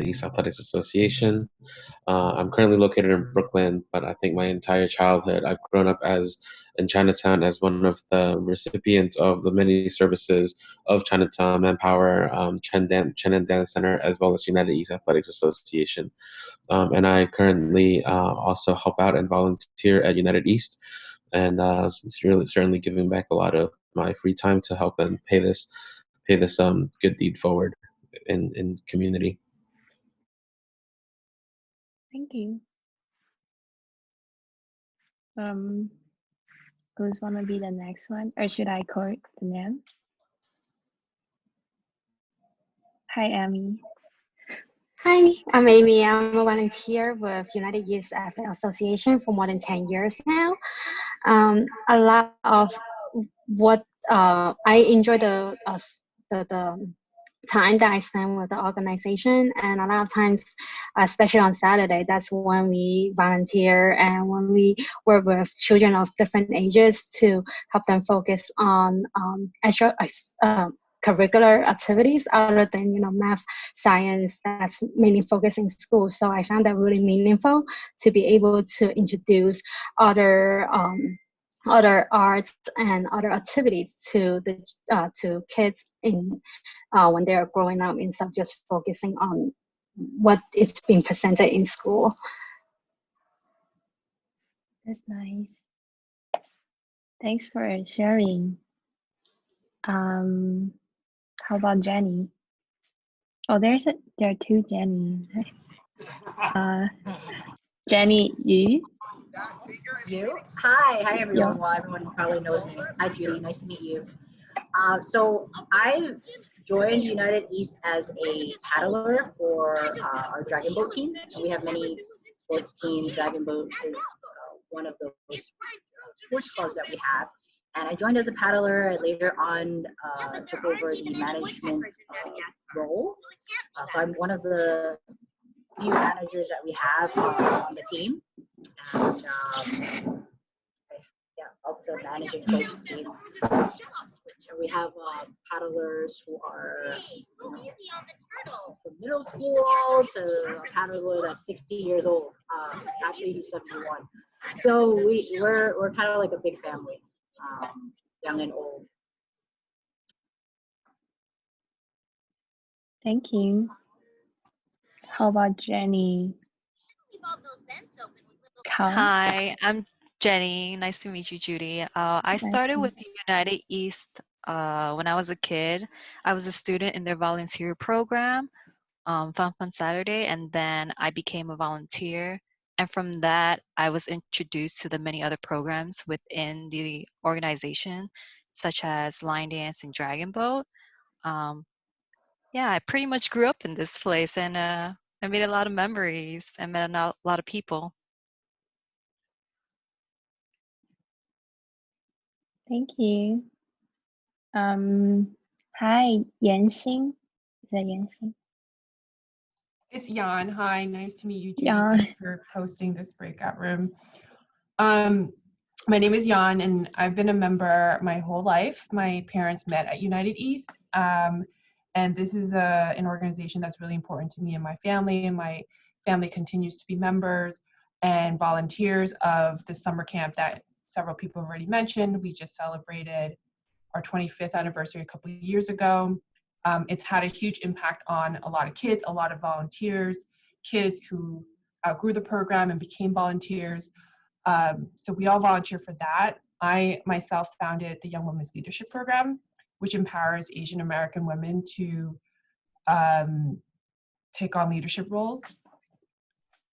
East Athletics Association. I'm currently located in Brooklyn, but I think my entire childhood I've grown up as in Chinatown as one of the recipients of the many services of Chinatown Manpower, Chenan Dance Center, as well as United East Athletics Association. And I currently also help out and volunteer at United East, and it's really certainly giving back a lot of my free time to help and pay this good deed forward in community. Thank you. Who's want to be the next one, or should I call the name? Hi, Amy. Hi, I'm Amy. I'm a volunteer with United Youth Athlete Association for more than 10 years now. A lot of what I enjoy the time that I spend with the organization, and a lot of times, especially on Saturday, that's when we volunteer and when we work with children of different ages to help them focus on extra curricular activities other than math, science, that's mainly focused in school. So I found that really meaningful to be able to introduce other other arts and other activities to kids in when they're growing up, instead of just focusing on what is being presented in school. That's nice. Thanks for sharing. How about Jenny? Oh, there are two Jenny. Jenny Yu. You? Hi everyone. Well, everyone probably knows me. Hi Judy, nice to meet you. So I joined United East as a paddler for our dragon boat team. And we have many sports teams. Dragon boat is one of those sports clubs that we have. And I joined as a paddler. I later on took over the management role. So I'm one of the few managers that we have on the team. And of the managing coach team. And we have paddlers who are from middle school to a paddler that's 60 years old. Actually, he's 71. So we're kind of like a big family, young and old. Thank you. How about Jenny? Hi, I'm Jenny. Nice to meet you, Judy. I started with United East when I was a kid. I was a student in their volunteer program, Fun Fun Saturday, and then I became a volunteer. And from that, I was introduced to the many other programs within the organization, such as line dance and dragon boat. Yeah, I pretty much grew up in this place, and I made a lot of memories and met a lot of people. Thank you. Hi, Yanxing. Is that Yanxing? It's Yan. Hi, nice to meet you, Judy. Thanks for hosting this breakout room. My name is Yan, and I've been a member my whole life. My parents met at United East, and this is an organization that's really important to me and my family continues to be members and volunteers of the summer camp that several people have already mentioned. We just celebrated our 25th anniversary a couple of years ago. It's had a huge impact on a lot of kids, a lot of volunteers, kids who outgrew the program and became volunteers. So we all volunteer for that. I myself founded the Young Women's Leadership Program, which empowers Asian American women to take on leadership roles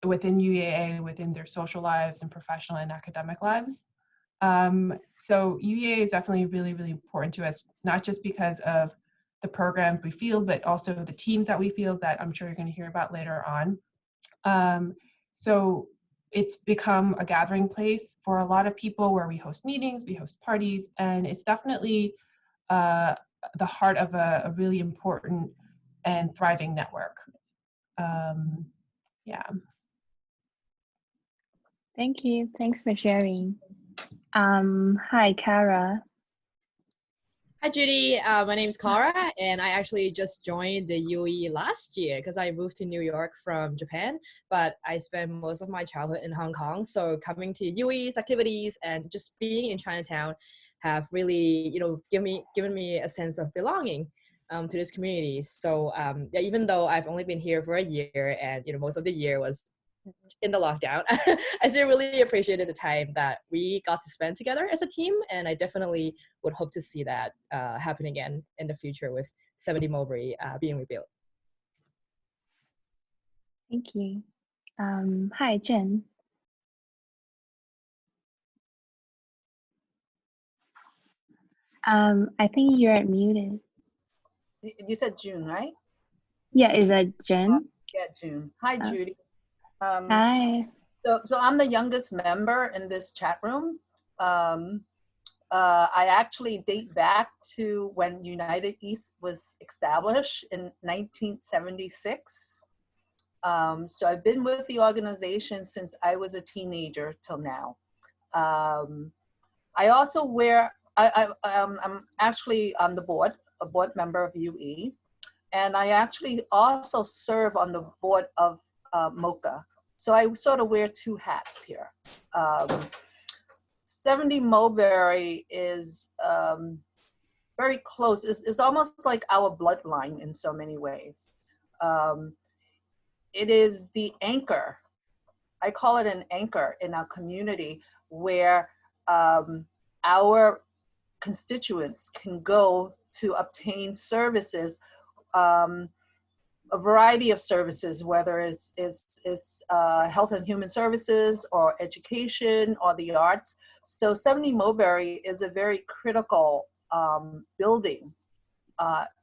within UEAA, within their social lives and professional and academic lives. So UEAA is definitely really, really important to us, not just because of the programs we field, but also the teams that we field that I'm sure you're going to hear about later on. So it's become a gathering place for a lot of people where we host meetings, we host parties, and it's definitely the heart of a really important and thriving network. Yeah. Thank you. Thanks for sharing. Hi, Kara. Hi, Judy. My name is Kara, and I actually just joined the UE last year because I moved to New York from Japan, but I spent most of my childhood in Hong Kong. So coming to UE's activities and just being in Chinatown have really, given me a sense of belonging to this community. So yeah, even though I've only been here for a year and, most of the year was in the lockdown, I still really appreciated the time that we got to spend together as a team, and I definitely would hope to see that happen again in the future with 70 Mulberry being rebuilt. Thank you. Hi, Jen. I think you're muted. You said June, right? Yeah, is that Jen? Yeah, June. Hi, Judy. Hi. So I'm the youngest member in this chat room. I actually date back to when United East was established in 1976. So I've been with the organization since I was a teenager till now. I also I'm actually on the board, a board member of UE, and I actually also serve on the board of MOCA. So I sort of wear two hats here. 70 Mulberry is very close. It's almost like our bloodline in so many ways. It is the anchor. I call it an anchor in our community where our constituents can go to obtain services, a variety of services, whether it's health and human services or education or the arts. So 70 Mulberry is a very critical building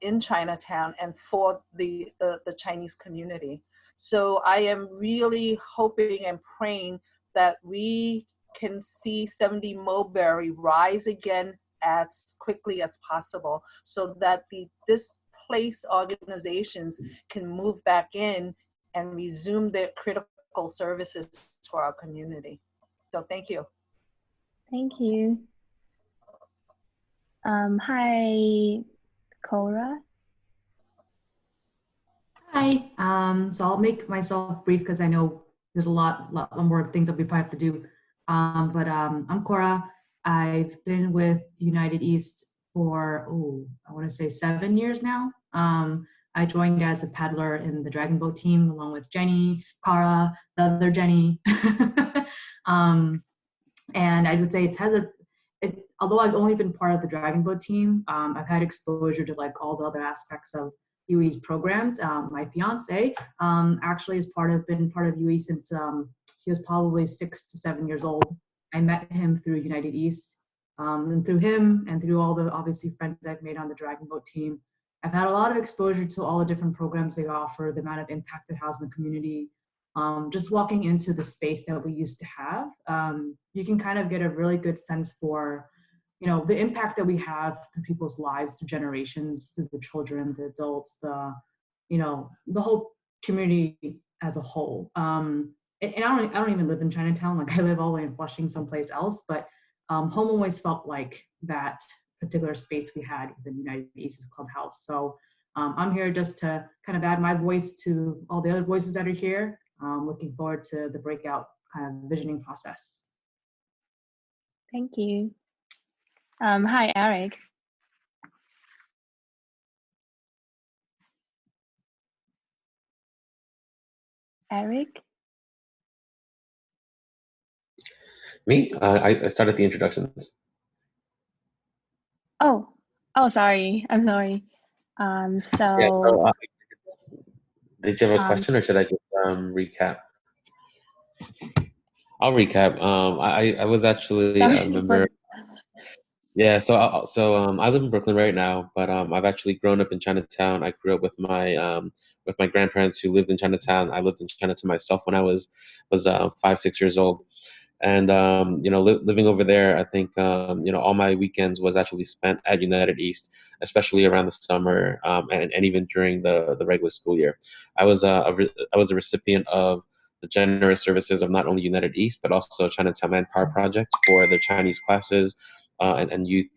in Chinatown and for the Chinese community. So I am really hoping and praying that we can see 70 Mulberry rise again as quickly as possible, so that this place organizations can move back in and resume their critical services for our community. So thank you. Thank you. Hi, Cora. Hi. So I'll make myself brief because I know there's a lot more things that we probably have to do. But I'm Cora. I've been with United East for, I want to say 7 years now. I joined as a paddler in the dragon boat team along with Jenny, Cara, the other Jenny. And I would say although I've only been part of the dragon boat team, I've had exposure to like all the other aspects of UE's programs. My fiance actually has been part of UE since he was probably 6 to 7 years old. I met him through United East, and through him and through all the obviously friends I've made on the dragon boat team, I've had a lot of exposure to all the different programs they offer, the amount of impact it has in the community. Just walking into the space that we used to have, you can kind of get a really good sense for, the impact that we have through people's lives, through generations, through the children, the adults, the whole community as a whole. And I don't even live in Chinatown. Like I live all the way in Flushing, someplace else. But home always felt like that particular space we had within United East's clubhouse. So I'm here just to kind of add my voice to all the other voices that are here. Looking forward to the breakout kind of visioning process. Thank you. Hi, Eric. Eric? Me? I started the introductions. Oh, sorry. I'm sorry. Yeah, so, did you have a question, or should I just recap? I'll recap. I was actually a member. Yeah, so I live in Brooklyn right now, but I've actually grown up in Chinatown. I grew up with my grandparents who lived in Chinatown. I lived in Chinatown myself when I was 5, 6 years old, and living over there, I think all my weekends was actually spent at United East, especially around the summer, and even during the regular school year. I was a recipient of the generous services of not only United East but also Chinatown Manpower Project for the Chinese classes and youth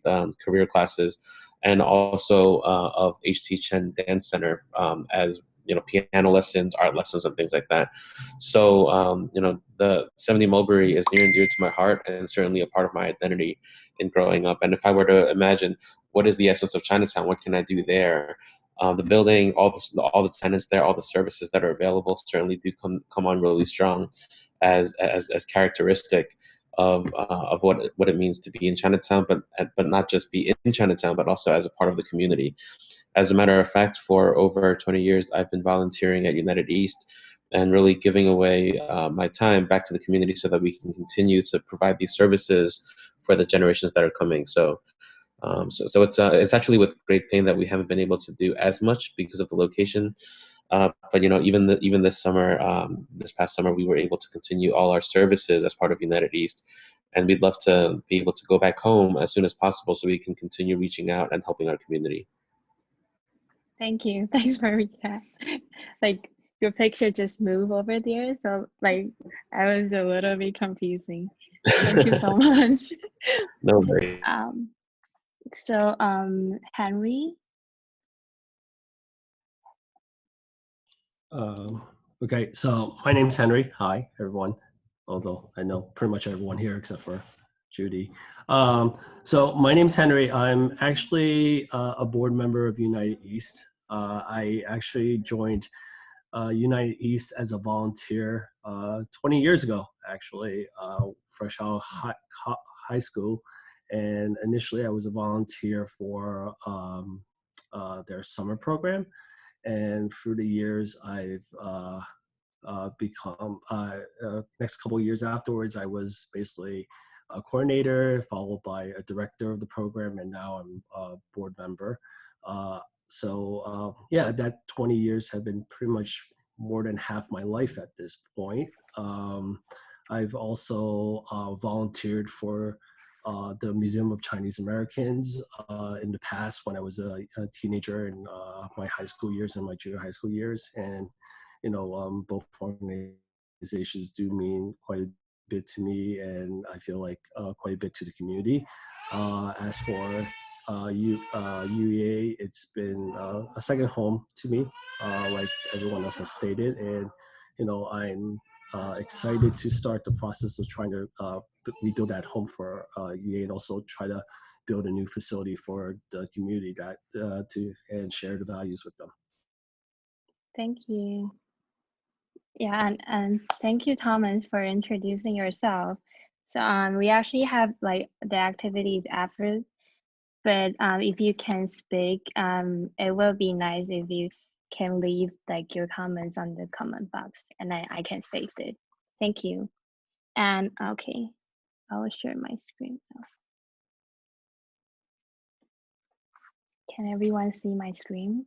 career classes. and also of H.T. Chen Dance Center, as piano lessons, art lessons, and things like that. So the 70 Mulberry is near and dear to my heart, and certainly a part of my identity in growing up. And if I were to imagine what is the essence of Chinatown, what can I do there? The building, all the tenants there, all the services that are available certainly do come on really strong as characteristic of what it means to be in Chinatown, but not just be in Chinatown, but also as a part of the community. As a matter of fact, for over 20 years, I've been volunteering at United East and really giving away my time back to the community so that we can continue to provide these services for the generations that are coming. So it's actually with great pain that we haven't been able to do as much because of the location. But even this summer, this past summer, we were able to continue all our services as part of United East, and we'd love to be able to go back home as soon as possible so we can continue reaching out and helping our community. Thank you. Thanks for recap. Like your picture just moved over there, so like I was a little bit confusing. Thank you so much. No worries. So Henry. Okay, so my name's Henry. Hi, everyone. Although I know pretty much everyone here except for Judy. So my name's Henry. I'm actually a board member of United East. I actually joined United East as a volunteer 20 years ago, actually, fresh out of high school. And initially I was a volunteer for their summer program. And through the years, I've become, next couple of years afterwards, I was basically a coordinator, followed by a director of the program, and now I'm a board member. Yeah, that 20 years have been pretty much more than half my life at this point. I've also volunteered for the Museum of Chinese Americans in the past when I was a teenager in my high school years and my junior high school years. And, both organizations do mean quite a bit to me, and I feel like quite a bit to the community. As for UEA, it's been a second home to me, like everyone else has stated. And, I'm excited to start the process of trying to rebuild that home for UEA, and also try to build a new facility for the community and share the values with them. Thank you. Yeah, and thank you, Thomas, for introducing yourself. So we actually have like the activities after, but if you can speak, it will be nice if you can leave like your comments on the comment box, and I can save it. Thank you. And okay, I will share my screen now. Can everyone see my screen?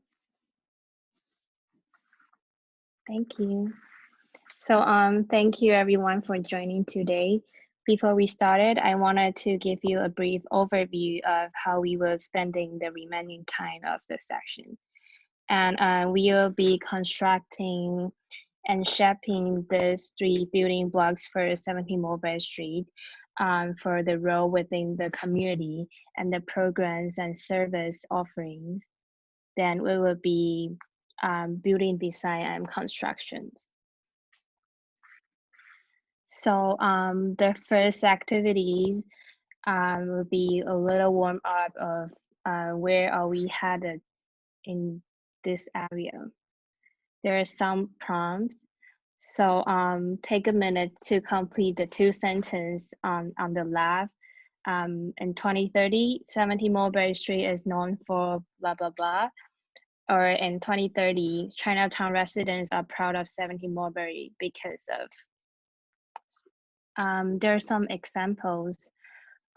Thank you. So thank you everyone for joining today. Before we started, I wanted to give you a brief overview of how we were spending the remaining time of the session. And we will be constructing and shaping these 3 building blocks for 70 Mulberry Street for the role within the community and the programs and service offerings. Then we will be building design and constructions. So the first activities will be a little warm up of where are we headed in this area. There are some prompts. So take a minute to complete the 2 sentences on the left. In 2030, 70 Mulberry Street is known for blah, blah, blah. Or in 2030, Chinatown residents are proud of 70 Mulberry because of. There are some examples.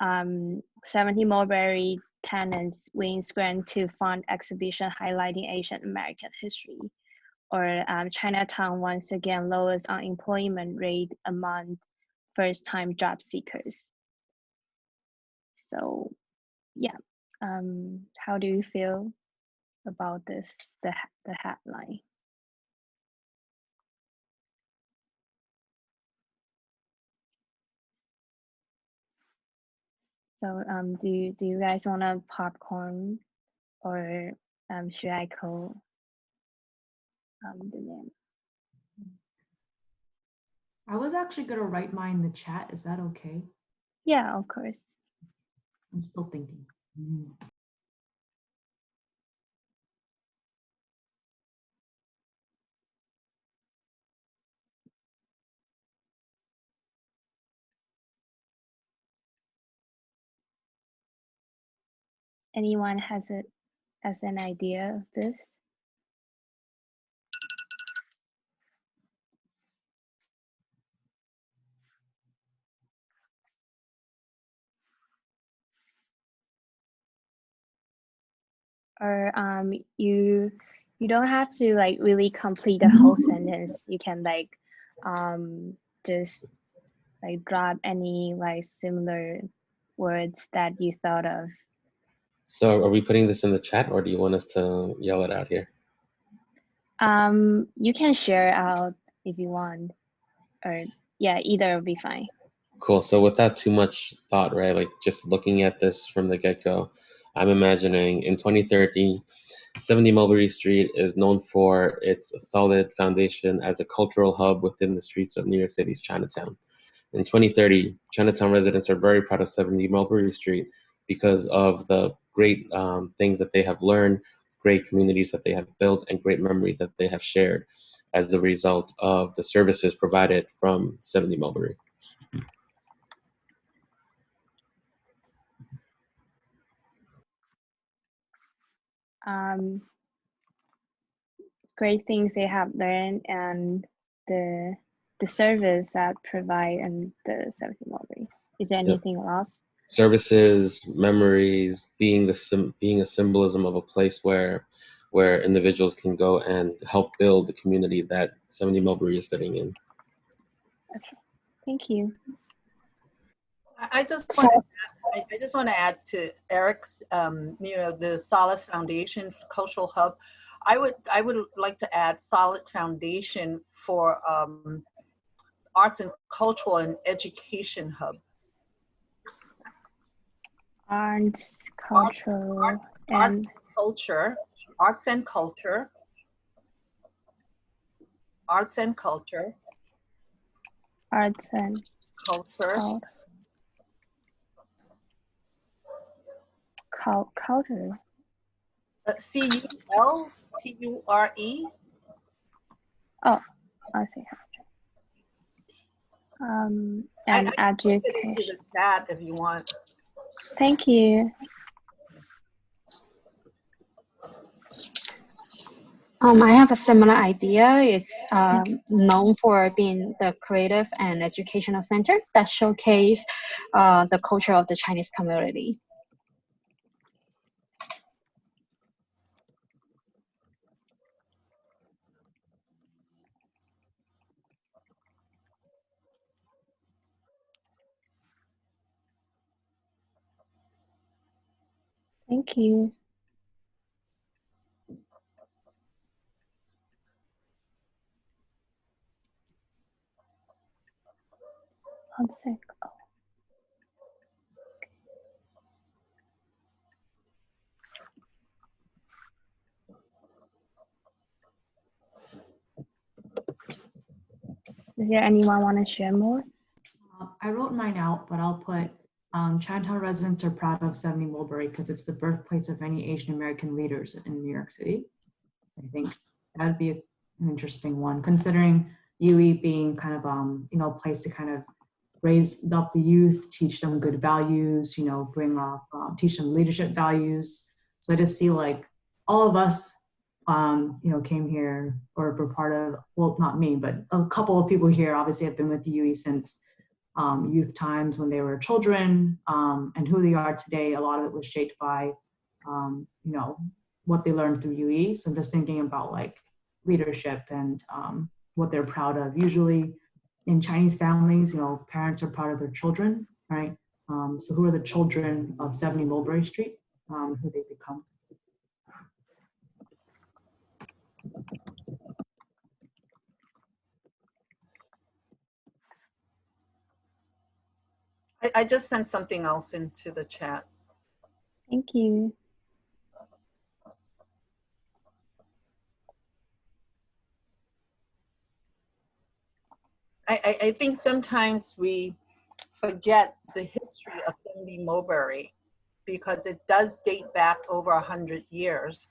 70 Mulberry tenants wins grant to fund exhibition highlighting Asian American history. Or Chinatown once again lowers unemployment rate among first-time job seekers. So yeah, how do you feel about this, the headline? So do you guys want to popcorn or should I call the name? I was actually gonna write mine in the chat. Is that okay? Yeah, of course. I'm still thinking. Anyone has an idea of this? Or you don't have to like really complete the whole sentence. You can like just like drop any like similar words that you thought of. So are we putting this in the chat, or do you want us to yell it out here? You can share out if you want, or yeah, either will be fine. Cool. So without too much thought, right? Like just looking at this from the get-go, I'm imagining in 2030, 70 Mulberry Street is known for its solid foundation as a cultural hub within the streets of New York City's Chinatown. In 2030, Chinatown residents are very proud of 70 Mulberry Street because of the great things that they have learned, great communities that they have built, and great memories that they have shared as a result of the services provided from 70 Mulberry. Great things they have learned and the service that provide and the 70 Mulberry. Is there anything else? Services, memories, being being a symbolism of a place where individuals can go and help build the community that 70 Mulberry is sitting in. Okay, thank you. I just want to add to Eric's, the solid foundation cultural hub. I would like to add solid foundation for arts and cultural and education hub. Arts, cultural, and culture, arts and culture, arts and culture, arts and culture, culture. CULTURE. Oh, I see. And education. Put it into the chat if you want. Thank you. I have a similar idea. It's known for being the creative and educational center that showcase the culture of the Chinese community. Thank you. One sec. Oh. Is there anyone want to share more? I wrote mine out, but I'll put Chinatown residents are proud of 70 Mulberry because it's the birthplace of many Asian American leaders in New York City. I think that'd be an interesting one, considering UE being kind of a place to kind of raise up the youth, teach them good values, bring up, teach them leadership values. So I just see like all of us, came here or were part of, well, not me, but a couple of people here obviously have been with the UE since youth times when they were children, and who they are today. A lot of it was shaped by, what they learned through UE. So I'm just thinking about like leadership and what they're proud of. Usually in Chinese families, parents are proud of their children, right? So who are the children of 70 Mulberry Street, who they become? I just sent something else into the chat. Thank you. I think sometimes we forget the history of 70 Mulberry because it does date back over 100 years,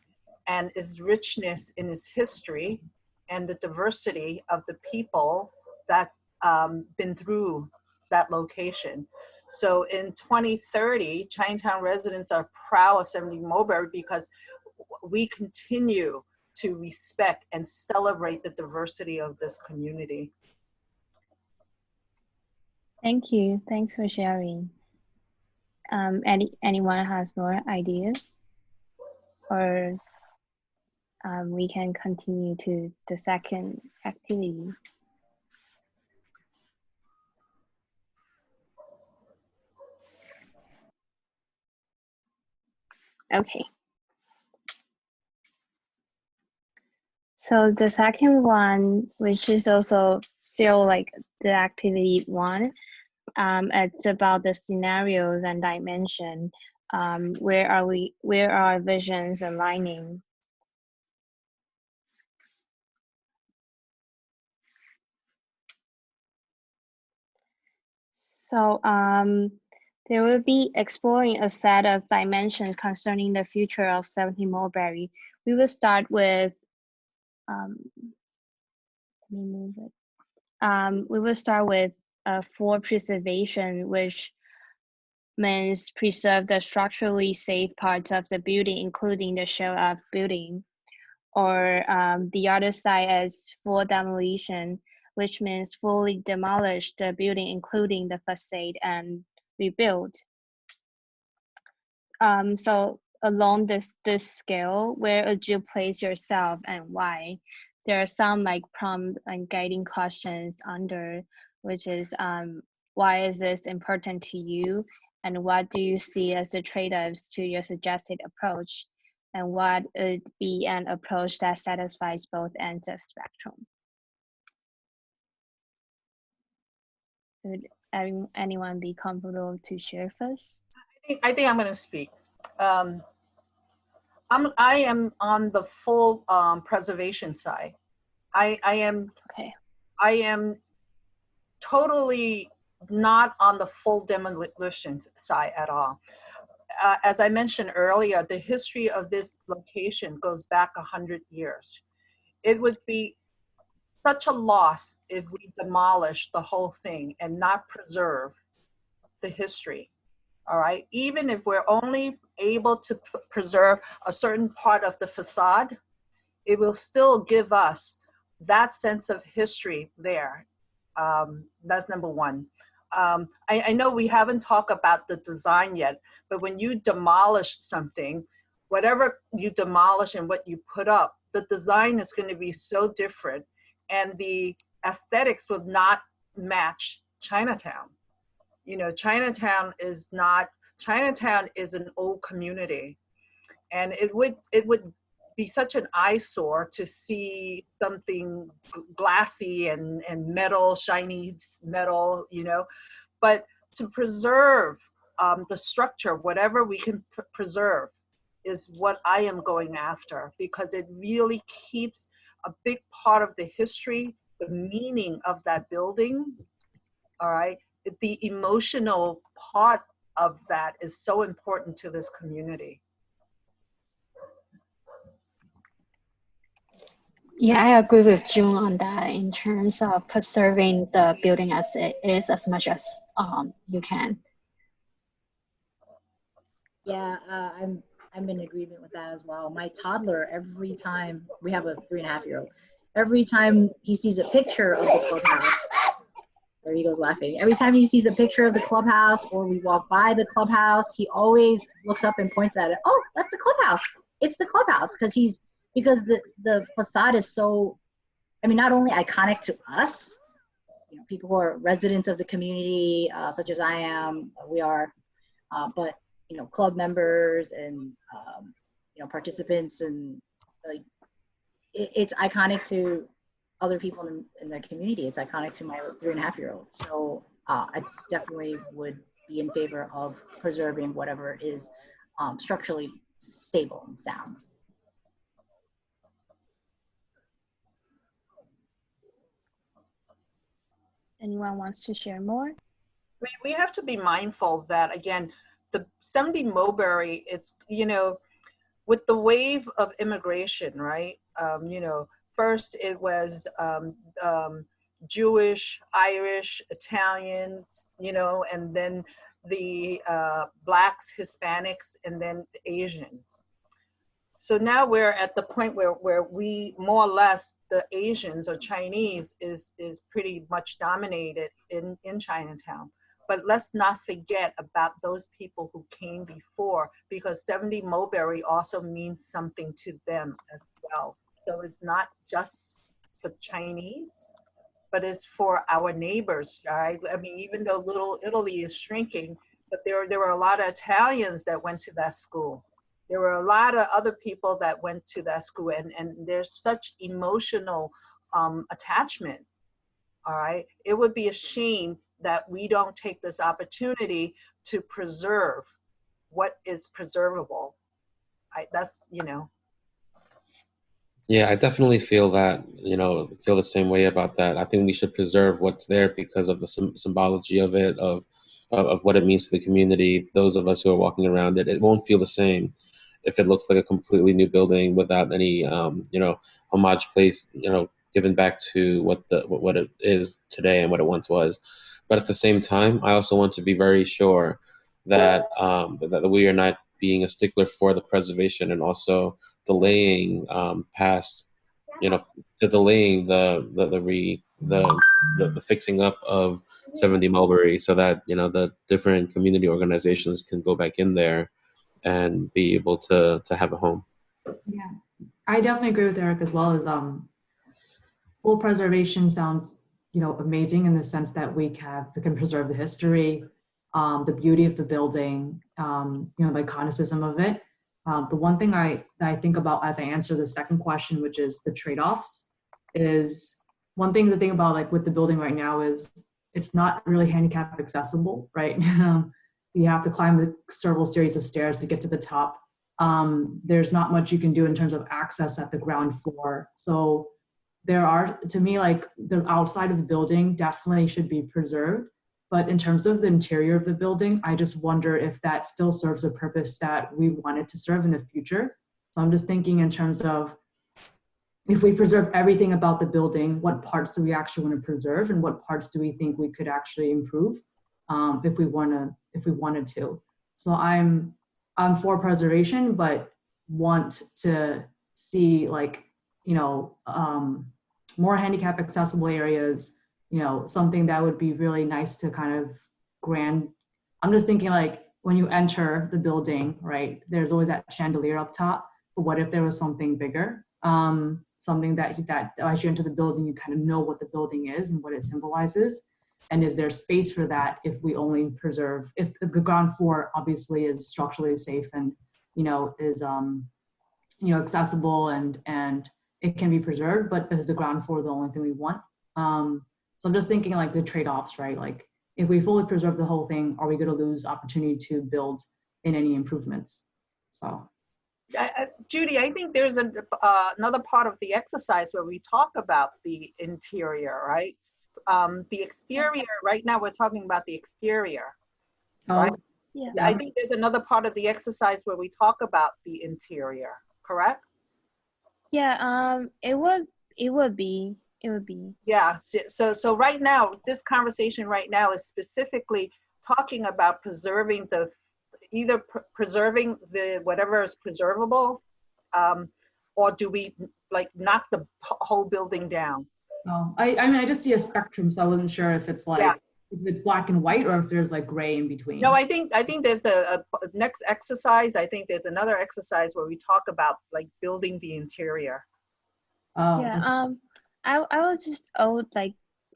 and its richness in its history and the diversity of the people that's been through that location. So in 2030, Chinatown residents are proud of 70 Mulberry because we continue to respect and celebrate the diversity of this community. Thank you. Thanks for sharing. Anyone has more ideas? Or we can continue to the second activity. Okay. So the second one, which is also still like the activity one, it's about the scenarios and dimension. Where are our visions aligning? So they will be exploring a set of dimensions concerning the future of 70 Mulberry. We will start with, let me move it. We will start with for preservation, which means preserve the structurally safe parts of the building, including the shell of building. Or the other side is for demolition, which means fully demolish the building, including the facade, and rebuild. So along this scale, where would you place yourself and why? There are some like prompt and guiding questions under, which is why is this important to you? And what do you see as the trade-offs to your suggested approach? And what would be an approach that satisfies both ends of spectrum? Would anyone be comfortable to share first? I think I'm going to speak. I am on the full preservation side. I am totally not on the full demolition side at all. As I mentioned earlier, the history of this location goes back 100 years. It would be such a loss if we demolish the whole thing and not preserve the history. All right, even if we're only able to preserve a certain part of the facade, it will still give us that sense of history there. That's number one. I know we haven't talked about the design yet, but when you demolish something, whatever you demolish and what you put up, the design is going to be so different, and the aesthetics will not match Chinatown. You know, Chinatown is an old community, and it would be such an eyesore to see something glassy and metal, shiny metal, you know. But to preserve the structure, whatever we can preserve, is what I am going after, because it really keeps a big part of the history, the meaning of that building. All right, the emotional part of that is so important to this community. Yeah, I agree with June on that in terms of preserving the building as it is as much as you can. Yeah, I'm in agreement with that as well. My toddler, every time, we have a 3.5-year-old, every time he sees a picture of the clubhouse, there he goes laughing. Every time he sees a picture of the clubhouse or we walk by the clubhouse, he always looks up and points at it. Oh, that's the clubhouse. It's the clubhouse, because the facade is so, I mean, not only iconic to us, you know, people who are residents of the community, such as I am, we are, but you know, club members and you know, participants, and like it's iconic to other people in the community. It's iconic to my 3.5-year-old. So I definitely would be in favor of preserving whatever is structurally stable and sound. anyone wants to share more? We have to be mindful that, again, the 70 Mulberry, it's, with the wave of immigration, right? First it was Jewish, Irish, Italians, and then the Blacks, Hispanics, and then the Asians. So now we're at the point where we more or less, the Asians or Chinese is pretty much dominated in Chinatown. But let's not forget about those people who came before, because 70 Mulberry also means something to them as well. So it's not just for Chinese, but it's for our neighbors, right? I mean, even though Little Italy is shrinking, but there were a lot of Italians that went to that school. There were a lot of other people that went to that school, and there's such emotional attachment, all right? It would be a shame that we don't take this opportunity to preserve what is preservable. Yeah, I definitely feel that, feel the same way about that. I think we should preserve what's there because of the symbology of it, of what it means to the community. Those of us who are walking around it, it won't feel the same if it looks like a completely new building without any, homage place, given back to what it is today and what it once was. But at the same time, I also want to be very sure that that we are not being a stickler for the preservation and also delaying past, delaying the fixing up of 70 Mulberry so that the different community organizations can go back in there and be able to have a home. Yeah, I definitely agree with Eric as well. As full preservation sounds amazing in the sense that we can preserve the history, the beauty of the building, the iconicism of it. The one thing I think about as I answer the second question, which is the trade-offs, is one thing to think about, like with the building right now, is it's not really handicap accessible, right? You have to climb several series of stairs to get to the top. There's not much you can do in terms of access at the ground floor. So there are, to me, like the outside of the building definitely should be preserved. But in terms of the interior of the building, I just wonder if that still serves a purpose that we want it to serve in the future. So I'm just thinking in terms of, if we preserve everything about the building, what parts do we actually want to preserve, and what parts do we think we could actually improve if we wanted to. So I'm for preservation, but want to see more handicap accessible areas, something that would be really nice to kind of grand. I'm just thinking, like, when you enter the building, right, there's always that chandelier up top, but what if there was something bigger? Something that as you enter the building, you kind of know what the building is and what it symbolizes. And is there space for that if we only preserve, if the ground floor obviously is structurally safe and, is, accessible and it can be preserved, but is the ground floor the only thing we want? So I'm just thinking like the trade-offs, right? Like if we fully preserve the whole thing, are we going to lose opportunity to build in any improvements? So. Judy, I think there's another part of the exercise where we talk about the interior, right? The exterior, right now we're talking about the exterior, right? Yeah. I think there's another part of the exercise where we talk about the interior, correct? Yeah, it would be. Yeah, so right now, this conversation right now is specifically talking about preserving either preserving the whatever is preservable, or do we like knock the whole building down? Oh, I mean, I just see a spectrum, so I wasn't sure if it's like, if it's black and white or if there's like gray in between. No, I think there's the next exercise. I think there's another exercise where we talk about like building the interior. Oh. Yeah. I will just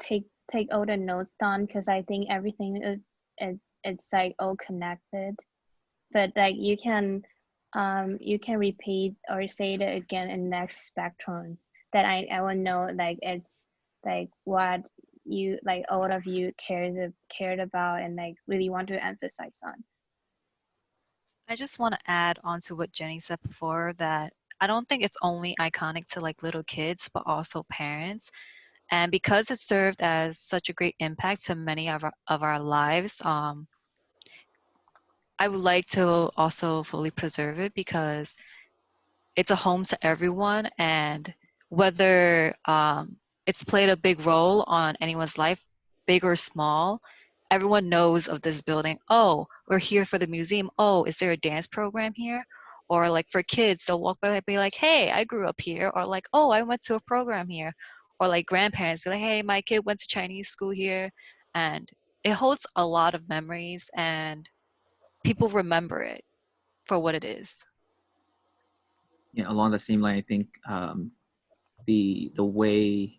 take all the notes down, because I think everything it's like all connected. But like you can repeat or say it again in next spectrums that I will know, like it's like what you, like all of you cared about and like really want to emphasize on. I just want to add on to what Jenny said before, that I don't think it's only iconic to like little kids, but also parents. And because it served as such a great impact to many of our lives, I would like to also fully preserve it because it's a home to everyone, and whether it's played a big role on anyone's life, big or small, everyone knows of this building. Oh, we're here for the museum. Oh, is there a dance program here? Or like for kids, they'll walk by and be like, hey, I grew up here. Or like, oh, I went to a program here. Or like grandparents be like, hey, my kid went to Chinese school here. And it holds a lot of memories, and people remember it for what it is. Yeah, along the same line, I think the way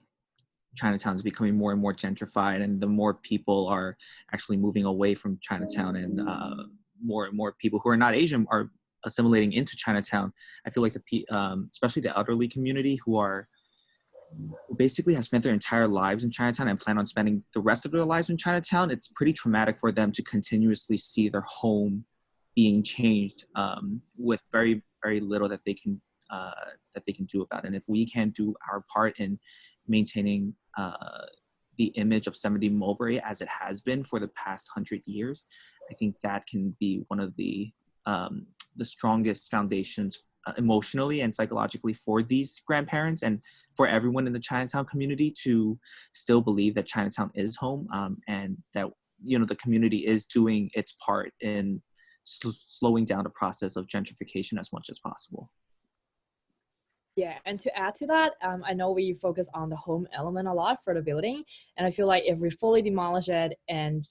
Chinatown is becoming more and more gentrified, and the more people are actually moving away from Chinatown, and more and more people who are not Asian are assimilating into Chinatown. I feel like especially the elderly community who basically have spent their entire lives in Chinatown and plan on spending the rest of their lives in Chinatown, it's pretty traumatic for them to continuously see their home being changed with very, very little that they can do about it. And if we can't do our part in maintaining the image of 70 Mulberry as it has been for the past 100 years, I think that can be one of the strongest foundations emotionally and psychologically for these grandparents and for everyone in the Chinatown community to still believe that Chinatown is home, and that the community is doing its part in slowing down the process of gentrification as much as possible. Yeah, and to add to that, I know we focus on the home element a lot for the building, and I feel like if we fully demolish it and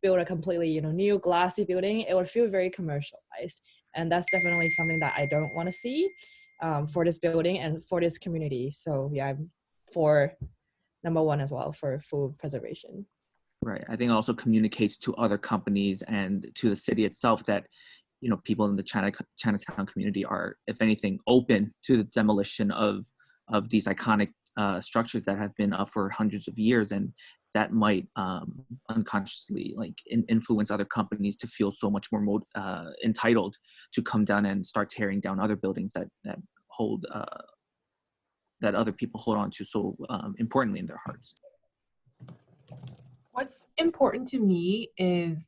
build a completely new glassy building, it would feel very commercialized, and that's definitely something that I don't want to see for this building and for this community. So yeah, I'm for number one as well, for full preservation. Right. I think it also communicates to other companies and to the city itself that people in the Chinatown community are, if anything, open to the demolition of these iconic structures that have been up for hundreds of years, and that might unconsciously influence other companies to feel so much more entitled to come down and start tearing down other buildings that hold that other people hold on to so importantly in their hearts. What's important to me is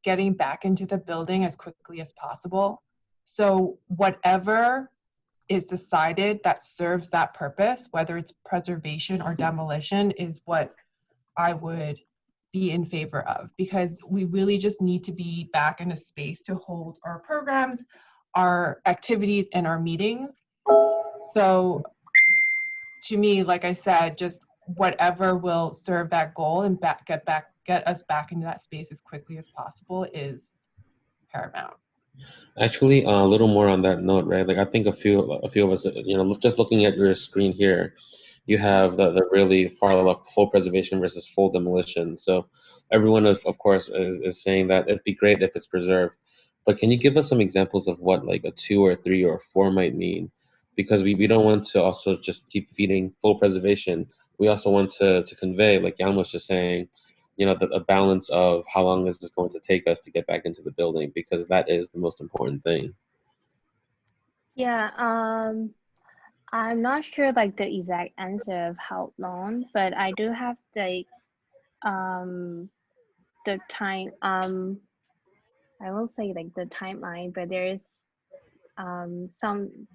getting back into the building as quickly as possible. So whatever is decided that serves that purpose, whether it's preservation or demolition, is what I would be in favor of, because we really just need to be back in a space to hold our programs, our activities, and our meetings. So to me, like I said, just whatever will serve that goal and get us back into that space as quickly as possible is paramount. Actually, a little more on that note, right? Like I think a few of us, just looking at your screen here, you have the really far left full preservation versus full demolition. So everyone, of course, is saying that it'd be great if it's preserved. But can you give us some examples of what like a 2 or 3 or 4 might mean? Because we don't want to also just keep feeding full preservation. We also want to convey, like Jan was just saying, a balance of how long is this going to take us to get back into the building, because that is the most important thing. Yeah, I'm not sure like the exact answer of how long, but I do have the time, I will say like the timeline, but there's some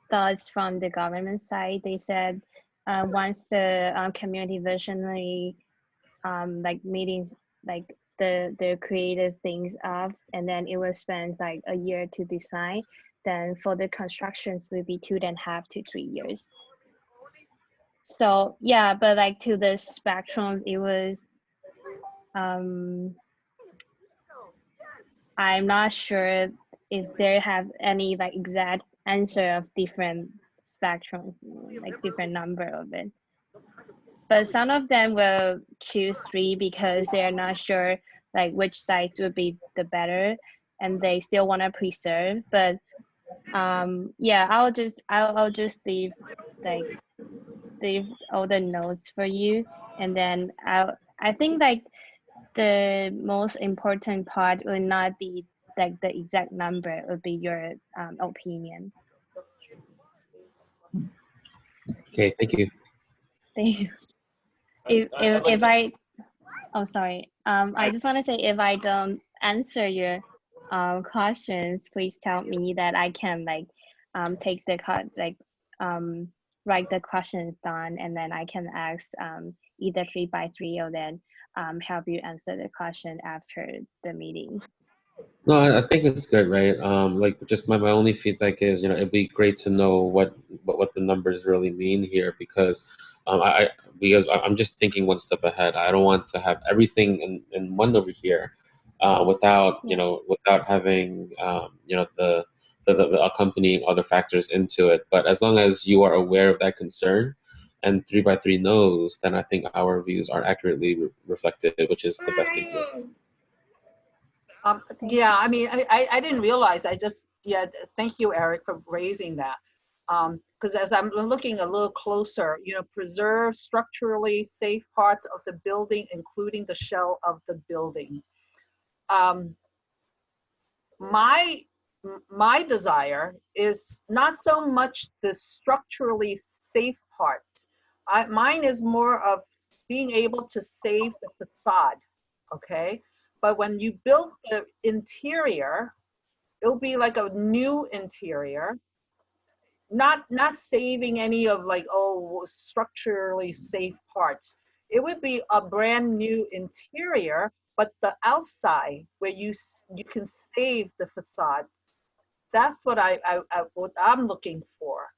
thoughts from the government side. They said once the community visionary like meetings, like the creative things up, and then it will spend like a year to design, then for the constructions will be 2.5 to 3 years. So yeah, but like to the spectrum, it was I'm not sure if they have any like exact answer of different spectrums, like different number of it. But some of them will choose 3 because they are not sure like which sites would be the better, and they still want to preserve. But yeah, I'll just leave all the notes for you, and then I think like the most important part will not be like the exact number, it would be your opinion. Okay, thank you. Thank you. if I, oh sorry, I just want to say if I don't answer your questions, please tell me that I can like take the write the questions down, and then I can ask either 3 by 3 or then help you answer the question after the meeting. No, I think it's good, right? Like just my only feedback is, it'd be great to know what the numbers really mean here because I'm just thinking one step ahead. I don't want to have everything in one over here, without without having the accompanying other factors into it. But as long as you are aware of that concern, and 3 by 3 knows, then I think our views are accurately reflected, which is the best thing here. Yeah, I mean, I didn't realize. Thank you, Eric, for raising that. Because as I'm looking a little closer, preserve structurally safe parts of the building, including the shell of the building. My desire is not so much the structurally safe part. Mine is more of being able to save the facade, okay? But when you build the interior, it'll be like a new interior, not saving any of structurally safe parts. It would be a brand new interior, but the outside where you can save the facade. That's what what I'm looking for.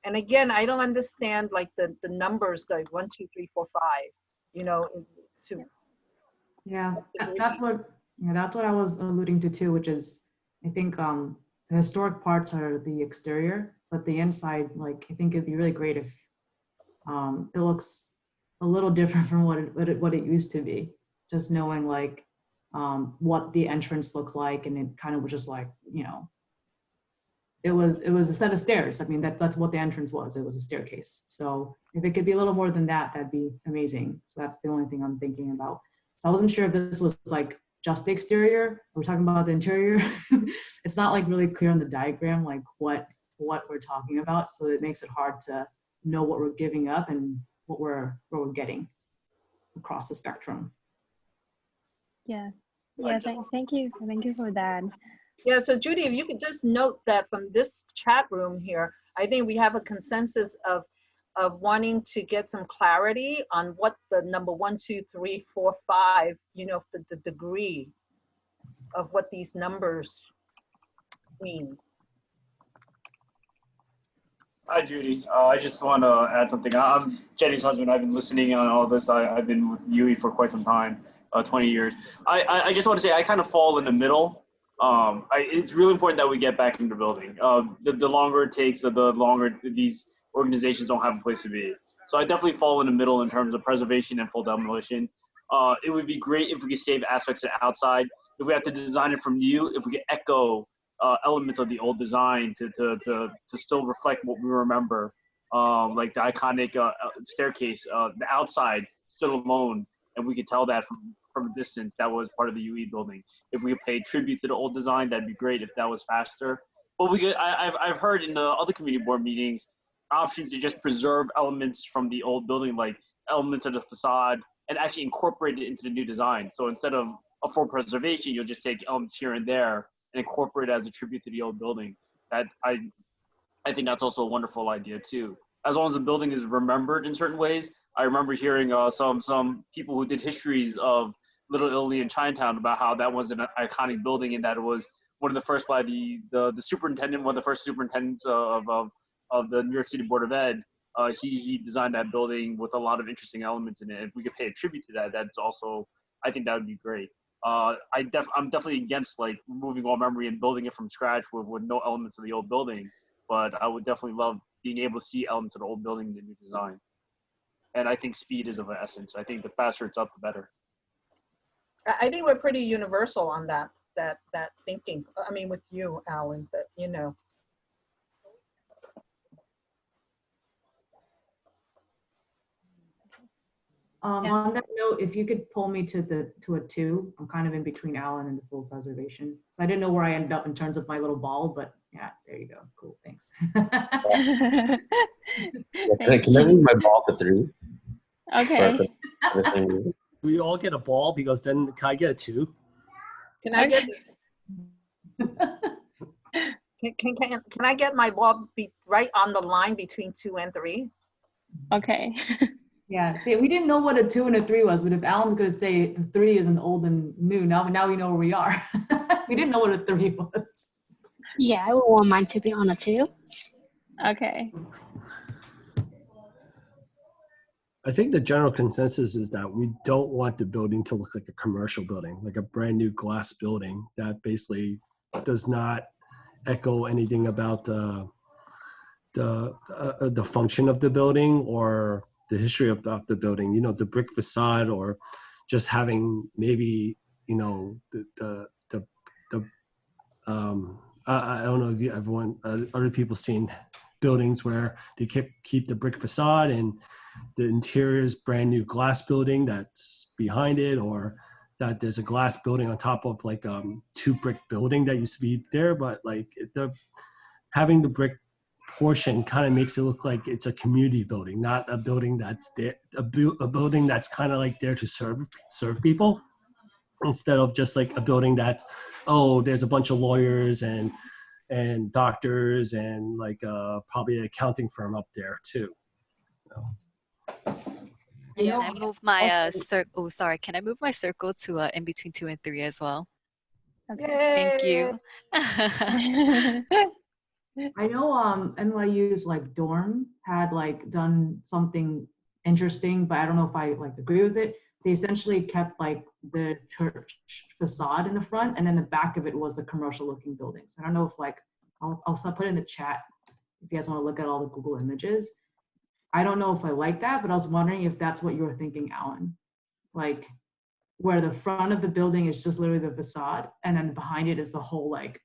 And again, I don't understand like the numbers like 1, 2, 3, 4, 5. That's what I was alluding to too, which is I think the historic parts are the exterior, but the inside, like I think it'd be really great if it looks a little different from what it used to be. Just knowing like what the entrance looked like, and it kind of was just like it was a set of stairs. I mean that's what the entrance was. It was a staircase. So if it could be a little more than that, that'd be amazing. So that's the only thing I'm thinking about. So I wasn't sure if this was like just the exterior. We're talking about the interior. It's not like really clear on the diagram, like what we're talking about. So it makes it hard to know what we're giving up and what we're getting across the spectrum. Yeah. Thank you for that. Yeah, so Judy, if you could just note that from this chat room here, I think we have a consensus of wanting to get some clarity on what the number 1, 2, 3, 4, 5, the degree of what these numbers mean. Hi, Judy. I just want to add something. I'm Jenny's husband. I've been listening on all this. I've been with UE for quite some time, 20 years. I just want to say I kind of fall in the middle. It's really important that we get back into the building. The longer it takes, the longer these organizations don't have a place to be. So I definitely fall in the middle in terms of preservation and full demolition. It would be great if we could save aspects of the outside. If we have to design it from new, if we could echo elements of the old design to still reflect what we remember, like the iconic staircase, the outside stood alone, and we could tell that from a distance that was part of the UE building. If we could pay tribute to the old design, that'd be great if that was faster. But I've heard in the other community board meetings options to just preserve elements from the old building, like elements of the facade, and actually incorporate it into the new design. So instead of a full preservation, you'll just take elements here and there and incorporate it as a tribute to the old building. That I think that's also a wonderful idea too. As long as the building is remembered in certain ways. I remember hearing some people who did histories of Little Italy and Chinatown about how that was an iconic building and that it was one of the first by the superintendent, one of the first superintendents of the New York City Board of Ed. He designed that building with a lot of interesting elements in it. If we could pay a tribute to that, that's also, I think that would be great. I'm definitely against like removing all memory and building it from scratch with no elements of the old building, but I would definitely love being able to see elements of the old building in the new design. And I think speed is of an essence. I think the faster it's up, the better. I think we're pretty universal on that thinking. I mean, with you, Alan, that On that note, if you could pull me to a 2, I'm kind of in between Alan and the full preservation. I didn't know where I ended up in terms of my little ball, but yeah, there you go. Cool, thanks. Can I move my ball to 3? Okay. listening. We all get a ball because then can I get a 2? Can I get can I get my ball right on the line between 2 and 3? Okay. Yeah, see, we didn't know what a 2 and a 3 was, but if Alan's gonna say 3 is an old and new, now we know where we are. We didn't know what a 3 was. Yeah, I would want mine to be on a 2. Okay. I think the general consensus is that we don't want the building to look like a commercial building, like a brand new glass building that basically does not echo anything about the function of the building or the history of the building. You know, the brick facade, or just having maybe, you know, I don't know if other people seen buildings where they keep the brick facade and the interior is brand new glass building that's behind it, or that there's a glass building on top of like 2 brick building that used to be there, but like having the brick portion kind of makes it look like it's a community building, not a building that's there, a building that's kind of like there to serve people, instead of just like a building that's, oh, there's a bunch of lawyers and doctors and like probably an accounting firm up there too. Can I move my circle? Oh, sorry. Can I move my circle to in between 2 and 3 as well? Okay. Thank you. I know NYU's like dorm had like done something interesting, but I don't know if I like agree with it. They essentially kept like the church facade in the front, and then the back of it was the commercial looking buildings. I don't know if like, I'll put it in the chat if you guys want to look at all the Google images. I don't know if I like that, but I was wondering if that's what you were thinking, Alan. Like where the front of the building is just literally the facade, and then behind it is the whole like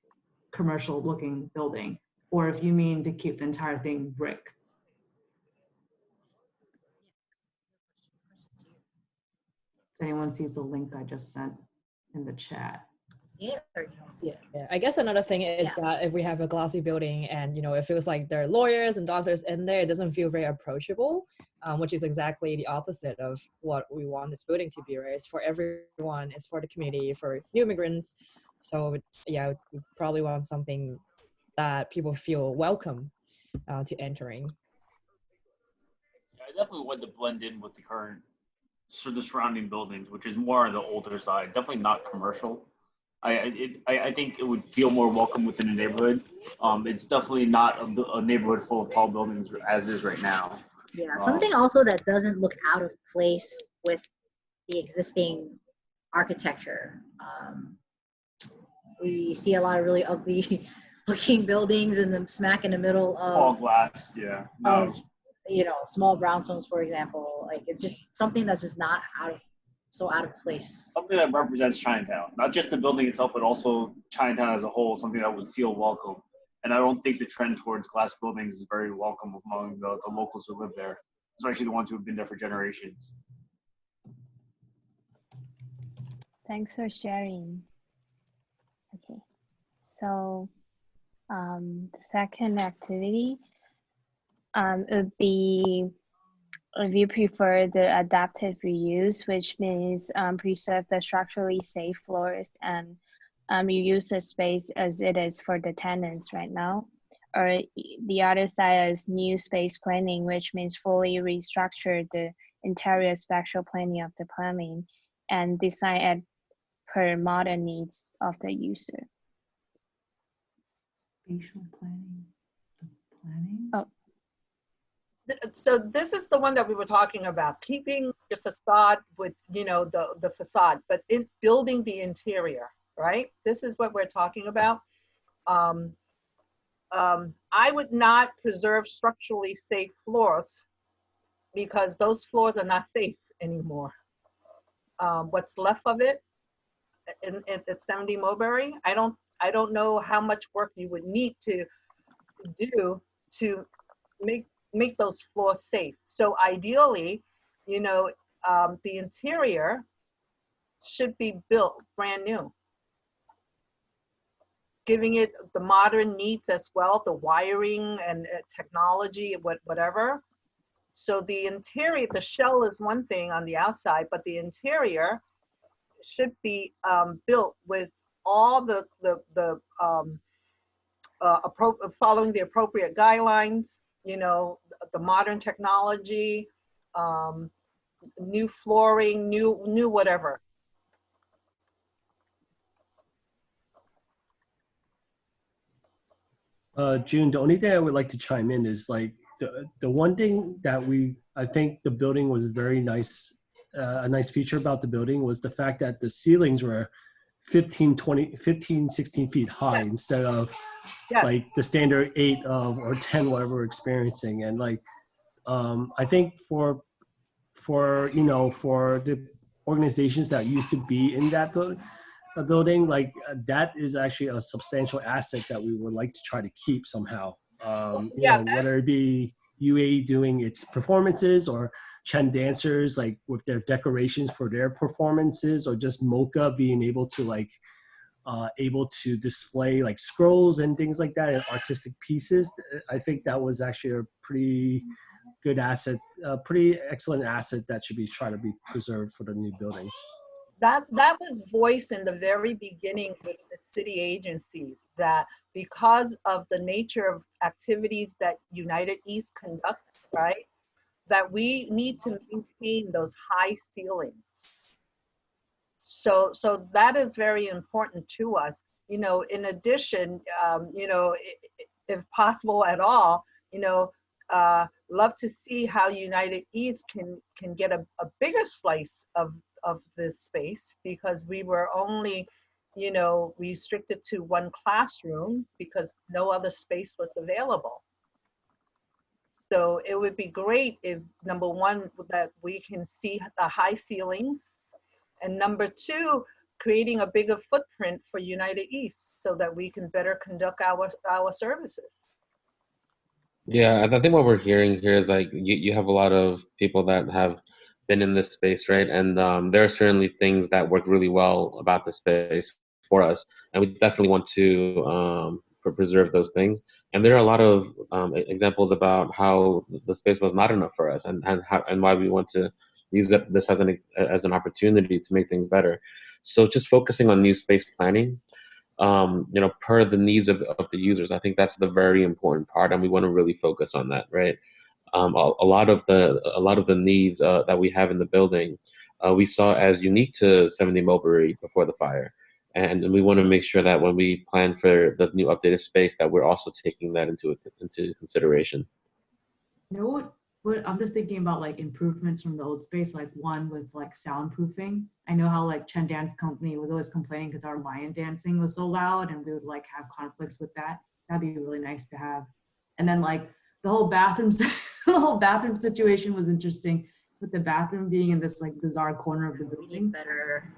commercial looking building, or if you mean to keep the entire thing brick. If anyone sees the link I just sent in the chat. Yeah, I guess another thing is that if we have a glossy building and, you know, it feels like there are lawyers and doctors in there, it doesn't feel very approachable, which is exactly the opposite of what we want this building to be, right? It's for everyone, it's for the community, for new immigrants. So yeah, we probably want something that people feel welcome to entering. Yeah, I definitely want to blend in with the the surrounding buildings, which is more on the older side, definitely not commercial. I think it would feel more welcome within the neighborhood. It's definitely not a neighborhood full of tall buildings as is right now. Yeah, something also that doesn't look out of place with the existing architecture. We see a lot of really ugly looking buildings in the smack in the middle of all glass, yeah. Of, you know, small brownstones, for example. Like it's just something that's just not out of place. Something that represents Chinatown, not just the building itself, but also Chinatown as a whole. Something that would feel welcome. And I don't think the trend towards glass buildings is very welcome among the locals who live there, especially the ones who have been there for generations. Thanks for sharing. Okay, so the second activity would be, if you prefer the adaptive reuse, which means preserve the structurally safe floors and you use the space as it is for the tenants right now. Or the other side is new space planning, which means fully restructure the interior spatial planning of the planning and design it per modern needs of the user. Spatial planning. Oh. So this is the one that we were talking about, keeping the facade with, you know, the facade, but in building the interior, right? This is what we're talking about. I would not preserve structurally safe floors because those floors are not safe anymore. What's left of it at 70 Mulberry, I don't know how much work you would need to do to make those floors safe. So ideally, you know, the interior should be built brand new, giving it the modern needs as well, the wiring and technology, whatever. So the interior, the shell is one thing on the outside, but the interior should be built with all following the appropriate guidelines, you know, the modern technology, new flooring, new whatever. June, the only thing I would like to chime in is like the one thing that I think the building was very nice, a nice feature about the building was the fact that the ceilings were 15, 16 feet high instead of like the standard 8 of or 10, whatever we're experiencing. And like, I think for the organizations that used to be in that building, like that is actually a substantial asset that we would like to try to keep somehow. Whether it be UA doing its performances or Chen dancers like with their decorations for their performances, or just Mocha being able to display like scrolls and things like that and artistic pieces. I think that was actually a pretty good asset, a pretty excellent asset that should be trying to be preserved for the new building. That was voiced in the very beginning with the city agencies, that because of the nature of activities that United East conducts, right, that we need to maintain those high ceilings. So that is very important to us. You know, in addition, you know, if possible at all, you know, love to see how United East can get a bigger slice of this space, because we were only, you know, restricted to one classroom because no other space was available. So it would be great if, number one, that we can see the high ceilings, and number two, creating a bigger footprint for United East so that we can better conduct our services. Yeah, I think what we're hearing here is like you have a lot of people that have been in this space, right? And there are certainly things that work really well about the space for us, and we definitely want to preserve those things. And there are a lot of examples about how the space was not enough for us, and why we want to use this as an opportunity to make things better. So just focusing on new space planning, you know, per the needs of the users. I think that's the very important part, and we want to really focus on that, right? A lot of the needs that we have in the building, we saw as unique to 70 Mulberry before the fire, and we want to make sure that when we plan for the new updated space, that we're also taking that into consideration. You know what I'm just thinking about, like improvements from the old space, like one with like soundproofing. I know how like Chen Dance Company was always complaining because our lion dancing was so loud and we would like have conflicts with that. That'd be really nice to have. And then like the whole bathroom the whole bathroom situation was interesting, with the bathroom being in this like bizarre corner of the building. Better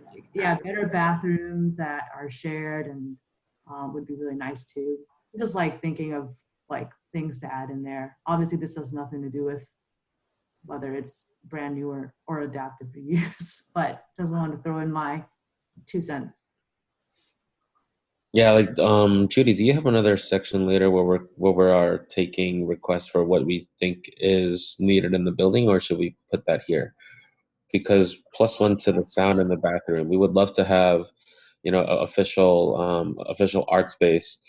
Bathrooms that are shared and would be really nice too. Just like thinking of like things to add in there. Obviously this has nothing to do with whether it's brand new or adapted for use, but just wanted to throw in my 2 cents. Yeah, like Judy, do you have another section later where we are taking requests for what we think is needed in the building, or should we put that here? Because +1 to the sound in the bathroom, we would love to have, you know, official art space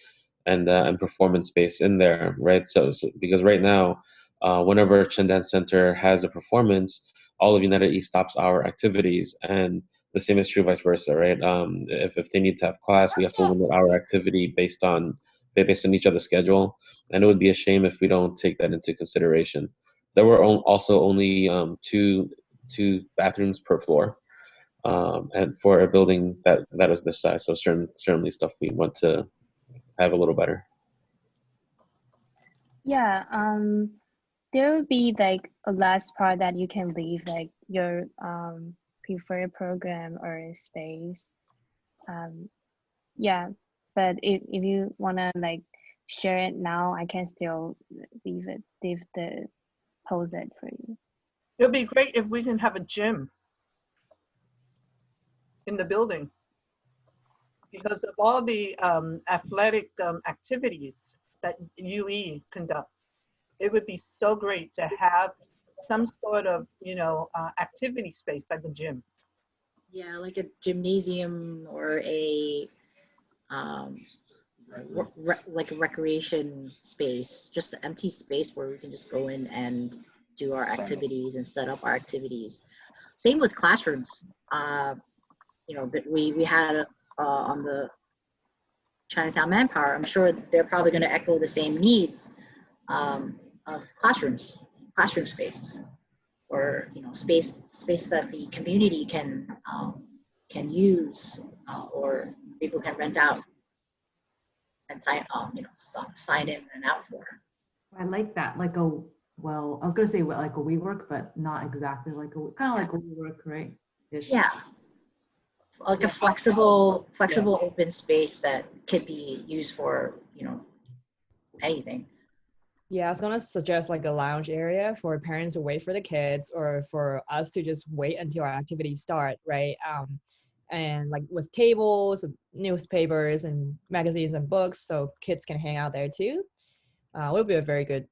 and performance space in there, right? So because right now, whenever Chen Dance Center has a performance, all of United East stops our activities, and the same is true vice versa, right? If they need to have class, we have to limit our activity based on each other's schedule, and it would be a shame if we don't take that into consideration. There were also only two bathrooms per floor, and for a building that is this size, so certainly stuff we want to have a little better. Yeah, there will be like a last part that you can leave, like your preferred program or space. Yeah, but if you wanna like share it now, I can still leave the post it for you. It'll be great if we can have a gym in the building, because of all the athletic activities that UE conducts. It would be so great to have some sort of, activity space like a gym. Yeah, like a gymnasium or a like a recreation space, just an empty space where we can just go in and do our activities and set up our activities. Same with classrooms. That we had on the Chinatown Manpower. I'm sure they're probably going to echo the same needs of classroom space, or space that the community can use, or people can rent out and sign in and out for. I like that. I was gonna say like a WeWork, but not exactly like kind of like a WeWork, right? Ish. Yeah, like a flexible open space that could be used for anything. Yeah, I was gonna suggest like a lounge area for parents to wait for the kids, or for us to just wait until our activities start, right? And like with tables, with newspapers and magazines and books, so kids can hang out there too. Would be a very good,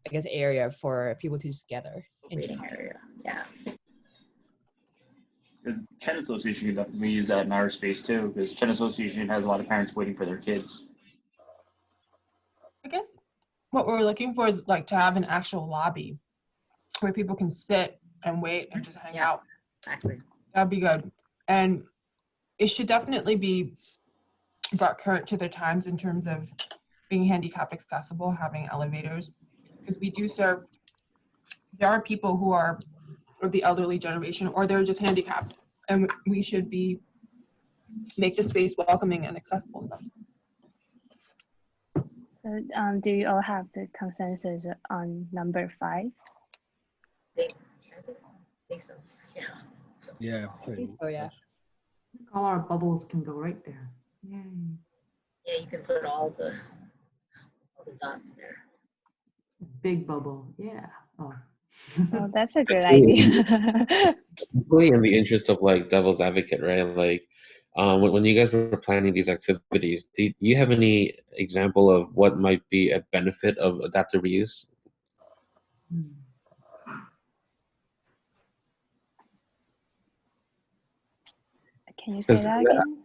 I guess, area for people to just gather. Reading area, yeah. Because Chen Association can definitely use that in our space too, because Chen Association has a lot of parents waiting for their kids. I guess what we're looking for is like to have an actual lobby where people can sit and wait and just hang out. Exactly. That'd be good. And it should definitely be brought current to their times in terms of being handicap accessible, having elevators, because we do serve, there are people who are of the elderly generation, or they're just handicapped, and we should make the space welcoming and accessible to them. So do you all have the consensus on number 5? I think so. Yeah. Yeah. Oh yeah. All our bubbles can go right there. Yay. Yeah, you can put all the dots there. Big bubble, yeah. Oh. Oh, that's a good idea. Really, in the interest of like devil's advocate, right? Like, when you guys were planning these activities, do you have any example of what might be a benefit of adaptive reuse? Can you say that again?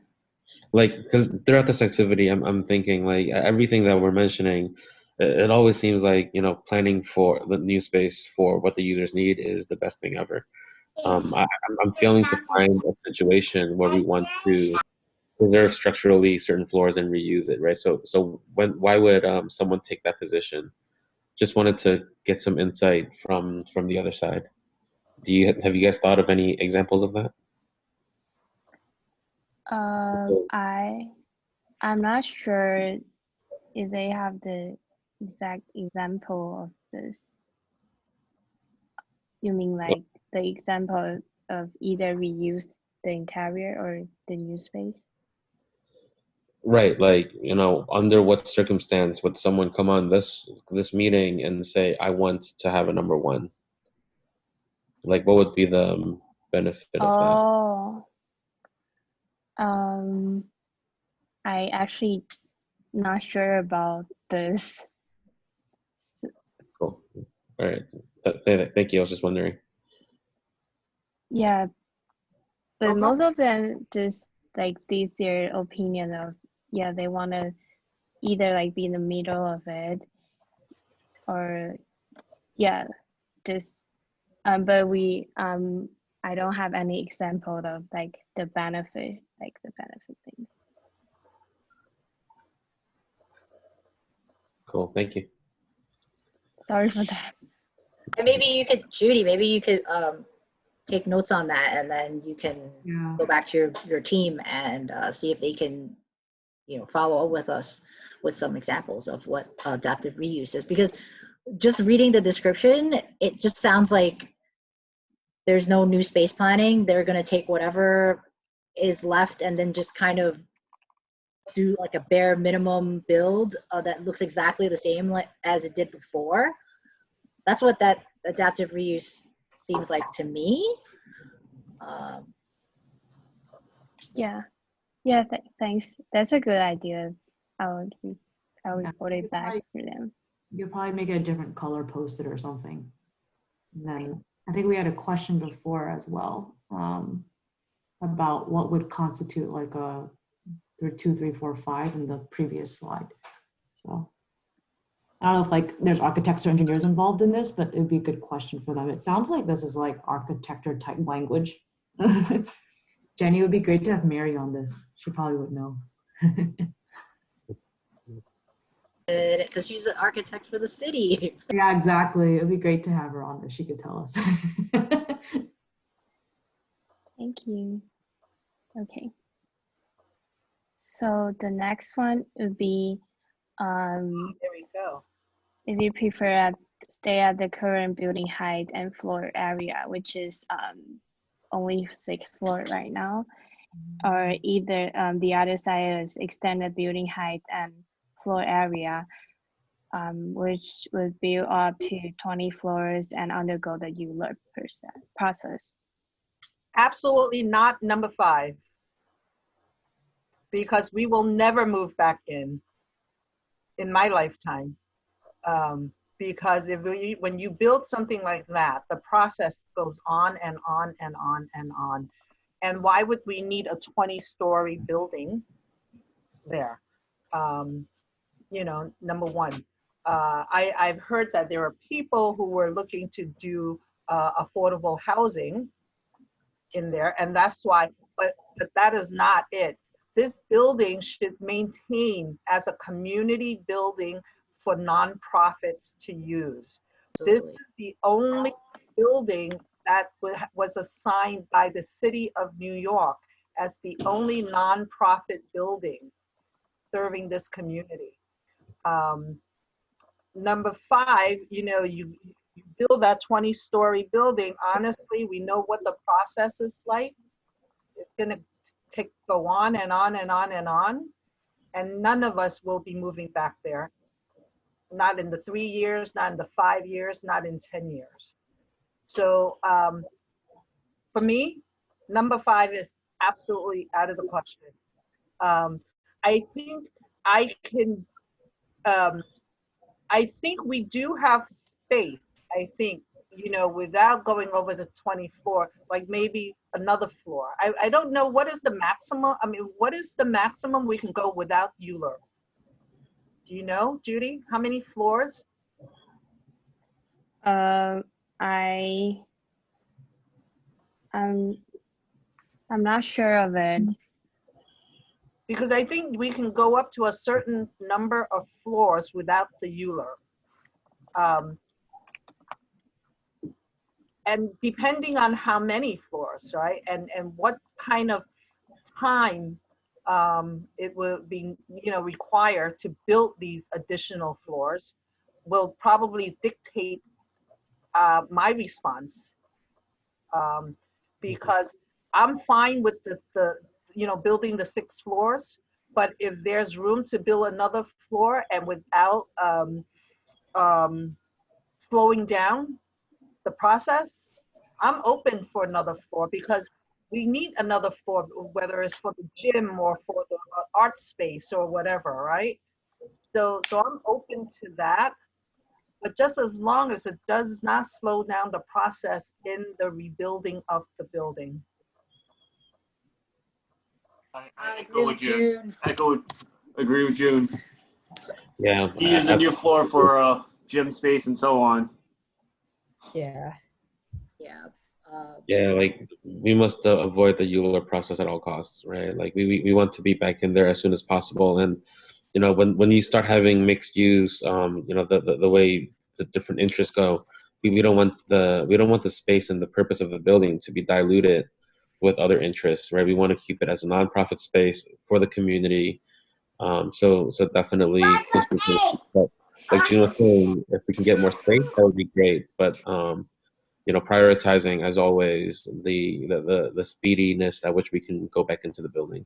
Like, because throughout this activity, I'm thinking like everything that we're mentioning, it always seems like planning for the new space for what the users need is the best thing ever. I'm failing to find a situation where we want to preserve structurally certain floors and reuse it, right? So why would someone take that position? Just wanted to get some insight from the other side. Have you guys thought of any examples of that? I'm not sure if they have the exact example of this. You mean like the example of either reuse the interior or the new space? Right, like under what circumstance would someone come on this meeting and say, "I want to have a number 1"? Like, what would be the benefit of that? Oh, I actually not sure about this. Cool. All right. Thank you. I was just wondering. Yeah, but most of them just like give their opinion of, yeah, they want to either like be in the middle of it, or just but I don't have any example of like the benefit things. Cool. Thank you. Sorry for that. And maybe you could, Judy, take notes on that, and then you can go back to your team and see if they can follow up with us with some examples of what adaptive reuse is. Because just reading the description, it just sounds like there's no new space planning. They're going to take whatever is left and then just kind of do like a bare minimum build that looks exactly the same as it did before. That's what that adaptive reuse seems like to me. Thanks. That's a good idea. I'll report it back for them. You'll probably make it a different color, post it or something. And then I think we had a question before as well about what would constitute like a 2, 3, 4, 5 in the previous slide. So I don't know if like there's architects or engineers involved in this, but it would be a good question for them. It sounds like this is like architecture type language. Jenny, it would be great to have Mary on this. She probably would know. Because she's an architect for the city. Yeah, exactly. It would be great to have her on this. She could tell us. Thank you. Okay. So the next one would be, There we go. if you prefer stay at the current building height and floor area, which is only 6th floor right now, or either the other side is extended building height and floor area, which would build up to 20 floors and undergo the ULURP process. Absolutely not number 5, because we will never move back in my lifetime. Because when you build something like that, the process goes on and on and on and on. And why would we need a 20-story building there? You know, number one. I've heard that there are people who were looking to do affordable housing in there, and that's why, but that is not it. This building should maintain as a community building for nonprofits to use. This is the only building that was assigned by the city of New York as the only nonprofit building serving this community. Number 5, you know, you build that 20-story building. Honestly, we know what the process is like. It's gonna go on and on and on and on, and none of us will be moving back there. Not in the 3 years, not in the 5 years, not in 10 years. So for me, number 5 is absolutely out of the question. I think I think we do have space. I think, you know, without going over the 24, like maybe another floor. I don't know, what is the maximum? I mean, what is the maximum we can go without ULURP? Do you know, Judy, how many floors? I'm not sure of it. Because I think we can go up to a certain number of floors without the ULURP. And depending on how many floors, right? And what kind of time it will be, you know, required to build these additional floors will probably dictate my response. Because I'm fine with the you know, building the 6 floors, but if there's room to build another floor and without slowing down the process, I'm open for another floor, because we need another floor, whether it's for the gym or for the art space or whatever, right? So I'm open to that, but just as long as it does not slow down the process in the rebuilding of the building. I echo with June. Agree with June. Yeah. You use a new floor for gym space and so on. Yeah. Yeah, like we must avoid the ULURP process at all costs, right? Like we want to be back in there as soon as possible. And you know, when you start having mixed use, you know, the way the different interests go, we don't want the space and the purpose of the building to be diluted with other interests, right? We want to keep it as a nonprofit space for the community. So definitely, but like Gina was saying, if we can get more space, that would be great. But you know, prioritizing as always the speediness at which we can go back into the building.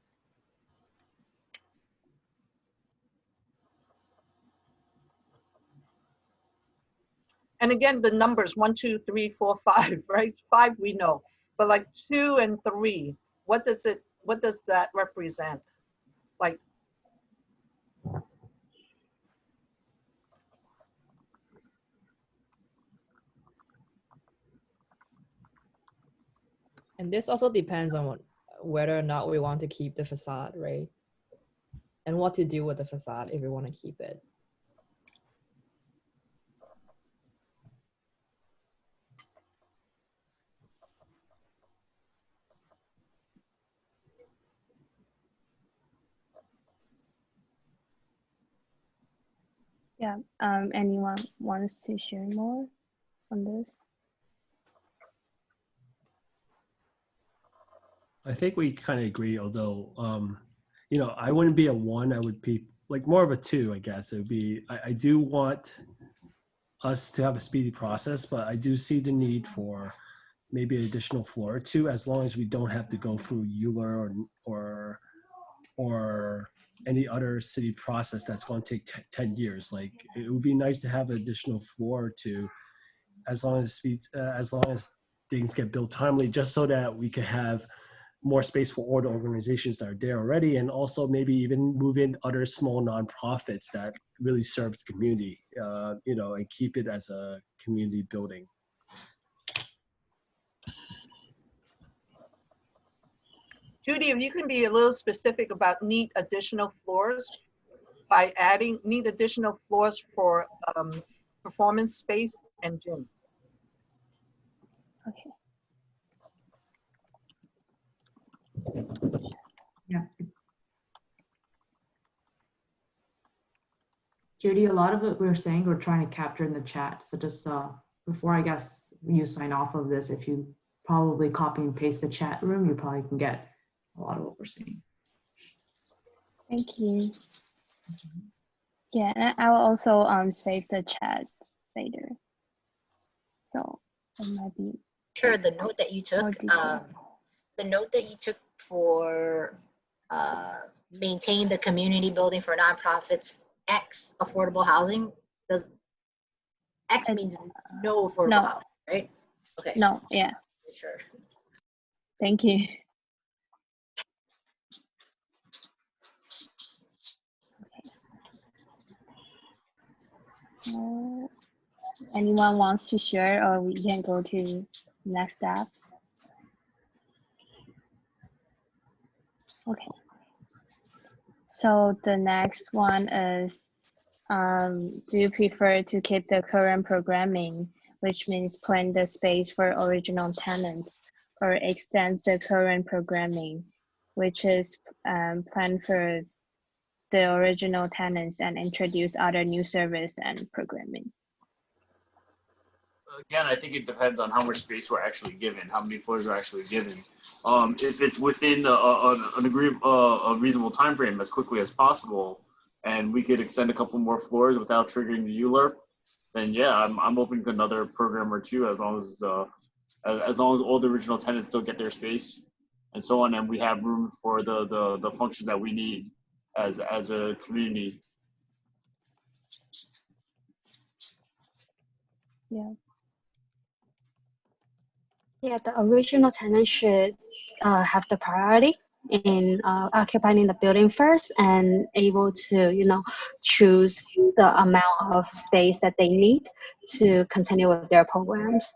And again, the numbers 1, 2, 3, 4, 5, right? 5 we know, but like 2 and 3, what does that represent? Like, And this also depends on whether or not we want to keep the facade, right? And what to do with the facade if we want to keep it. Yeah, anyone wants to share more on this? I think we kind of agree, although, you know, I wouldn't be a 1, I would be like more of a 2, I guess. It would be, I do want us to have a speedy process, but I do see the need for maybe an additional floor or 2, as long as we don't have to go through Euler or any other city process that's going to take 10 years. Like, it would be nice to have an additional floor or 2, as long as things get built timely, just so that we can have more space for all the organizations that are there already, and also maybe even move in other small nonprofits that really serve the community, you know, and keep it as a community building. Judy, if you can be a little specific about need additional floors by need additional floors for performance space and gym. Okay. Yeah. Judy, a lot of what we're saying, we're trying to capture in the chat. So just before, I guess, you sign off of this, if you probably copy and paste the chat room, you probably can get a lot of what we're saying. Thank you. Yeah, and I will also save the chat later. So it might be Sure, the note that you took, for maintain the community building for nonprofits X affordable housing, does X means no affordable housing, right? Okay. No, yeah. Sure. Thank you. Okay. So, anyone wants to share, or we can go to next step? Okay. So the next one is, do you prefer to keep the current programming, which means plan the space for original tenants, or extend the current programming, which is planned for the original tenants and introduce other new service and programming? Again, I think it depends on how much space we're actually given, how many floors we're actually given. If it's within a reasonable time frame, as quickly as possible, and we could extend a couple more floors without triggering the ULURP, then yeah, I'm open to another program or two, as long as all the original tenants still get their space and so on, and we have room for the functions that we need as a community. Yeah. Yeah, the original tenant should have the priority in occupying the building first and able to, you know, choose the amount of space that they need to continue with their programs.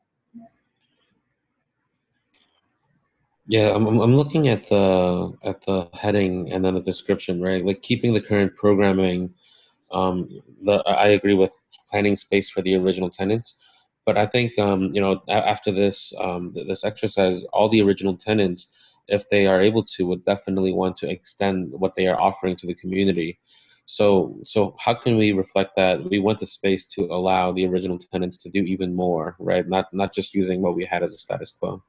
Yeah, I'm looking at the heading and then the description, right? Like keeping the current programming. I agree with planning space for the original tenants, but I think you know, after this this exercise, all the original tenants, if they are able to, would definitely want to extend what they are offering to the community. So how can we reflect that we want the space to allow the original tenants to do even more, right? Not just using what we had as a status quo.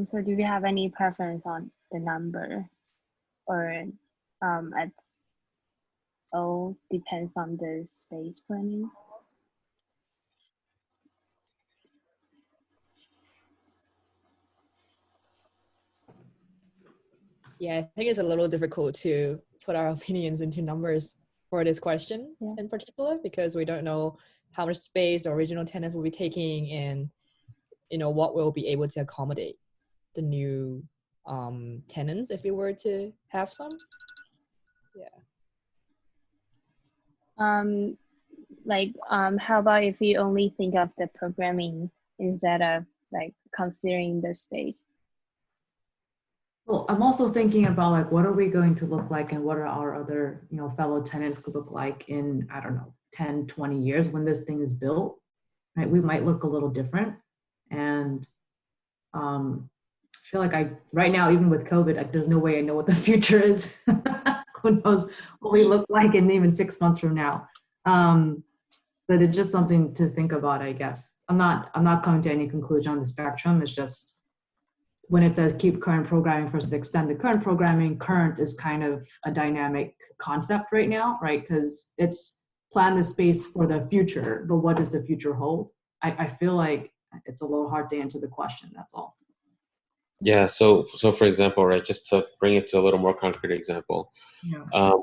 So do we have any preference on the number, or it all depends on the space planning? Yeah, I think it's a little difficult to put our opinions into numbers for this question in particular, because we don't know how much space our original tenants will be taking, and what we'll be able to accommodate the new tenants if we were to have some. How about if you only think of the programming instead of like considering the space? Well, I'm also thinking about like, what are we going to look like, and what are our other, fellow tenants could look like in, I don't know, 10, 20 years when this thing is built, right? We might look a little different. And I feel like right now, even with COVID, like, there's no way I know what the future is. Who knows what we look like in even 6 months from now. But it's just something to think about, I guess. I'm not coming to any conclusion on the spectrum. It's just when it says keep current programming versus extend the current programming, current is kind of a dynamic concept right now, right? Because it's plan the space for the future, but what does the future hold? I feel like it's a little hard to answer the question, that's all. Yeah, so for example, right, just to bring it to a little more concrete example,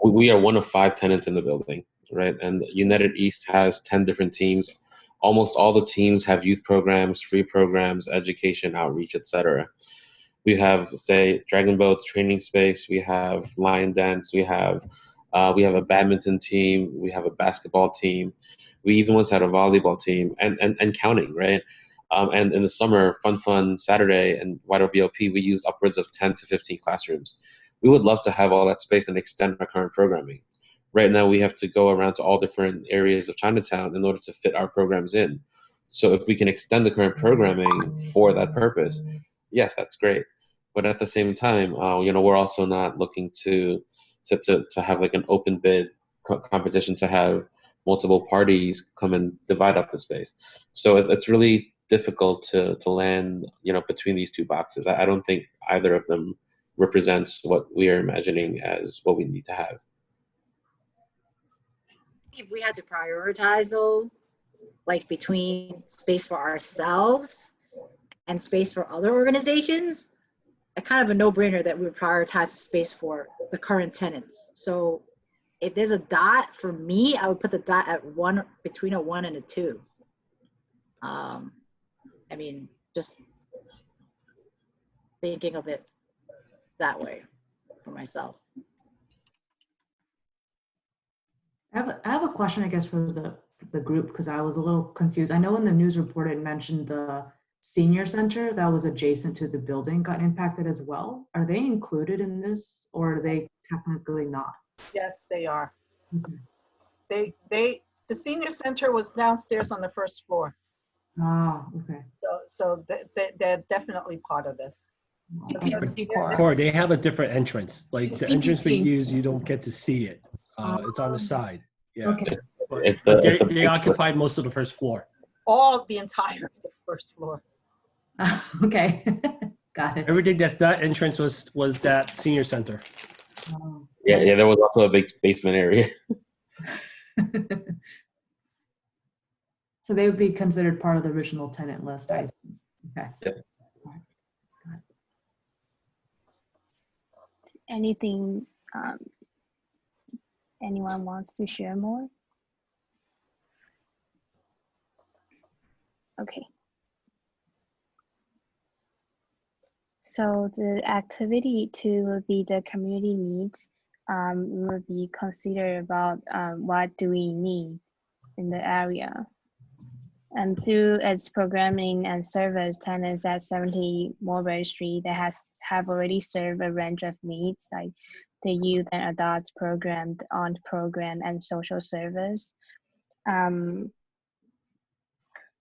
we are one of 5 tenants in the building, right? And United East has 10 different teams. Almost all the teams have youth programs, free programs, education, outreach, etc. We have, say, Dragon Boat's training space. We have Lion Dance. We have a badminton team. We have a basketball team. We even once had a volleyball team, and counting, right? And in the summer, Fun Saturday and YWBLP, we use upwards of 10 to 15 classrooms. We would love to have all that space and extend our current programming. Right now, we have to go around to all different areas of Chinatown in order to fit our programs in. So if we can extend the current programming for that purpose, yes, that's great. But at the same time, we're also not looking to have like an open bid competition to have multiple parties come and divide up the space. So it's really difficult to land, between these two boxes. I don't think either of them represents what we are imagining as what we need to have. If we had to prioritize though, like between space for ourselves and space for other organizations, a kind of a no-brainer that we would prioritize the space for the current tenants. So if there's a dot for me, I would put the dot at 1, between a 1 and a 2. Just thinking of it that way for myself. I have a question, I guess, for the group, because I was a little confused. I know in the news report it mentioned the senior center that was adjacent to the building got impacted as well. Are they included in this, or are they technically not? Yes, they are. Okay. The senior center was downstairs on the first floor. Oh, okay. So they're definitely part of this. Core, they have a different entrance. Like the entrance we use, you don't get to see it. It's on the side. Yeah. Okay. They occupied most of the first floor. All the entire first floor. Okay. Got it. Everything that's that entrance was that senior center. Oh. Yeah, there was also a big basement area. So they would be considered part of the original tenant list, I see. Okay. Yeah. Anything anyone wants to share more? Okay. So the activity 2 will be the community needs. We will be considered about what do we need in the area. And through its programming and service, tenants at 70 Mulberry Street that have already served a range of needs like the youth and adults program, the aunt program, and social service.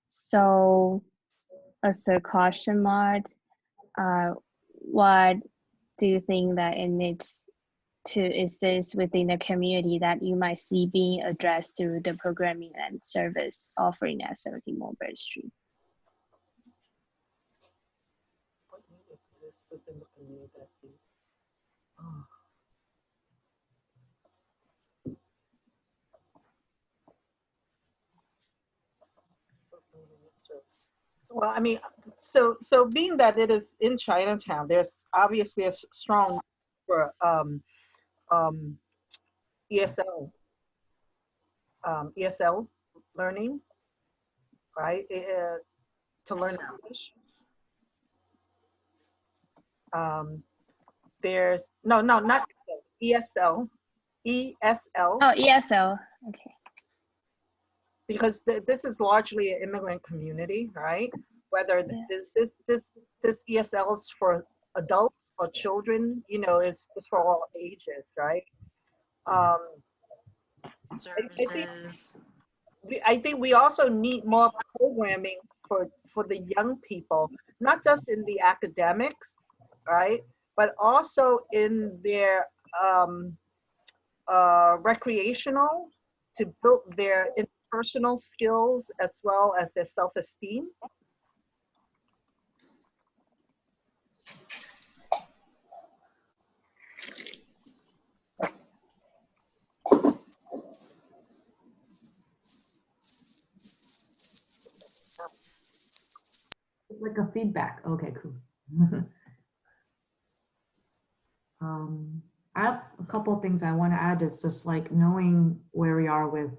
So as a question mark, what do you think that it needs to exist within the community that you might see being addressed through the programming and service offering at 70 Mulberry Street? Well, so being that it is in Chinatown, there's obviously a strong for ESL, ESL learning, right? To learn English. There's not ESL, ESL. Oh, ESL. Okay. Because this is largely an immigrant community, right? Whether this ESL is for adults or children, it's for all ages, right? Services. I think we also need more programming for the young people, not just in the academics, right? But also in their recreational, to build their interpersonal skills as well as their self-esteem. Like a feedback. Okay, cool. I have a couple of things I want to add. Is just like knowing where we are with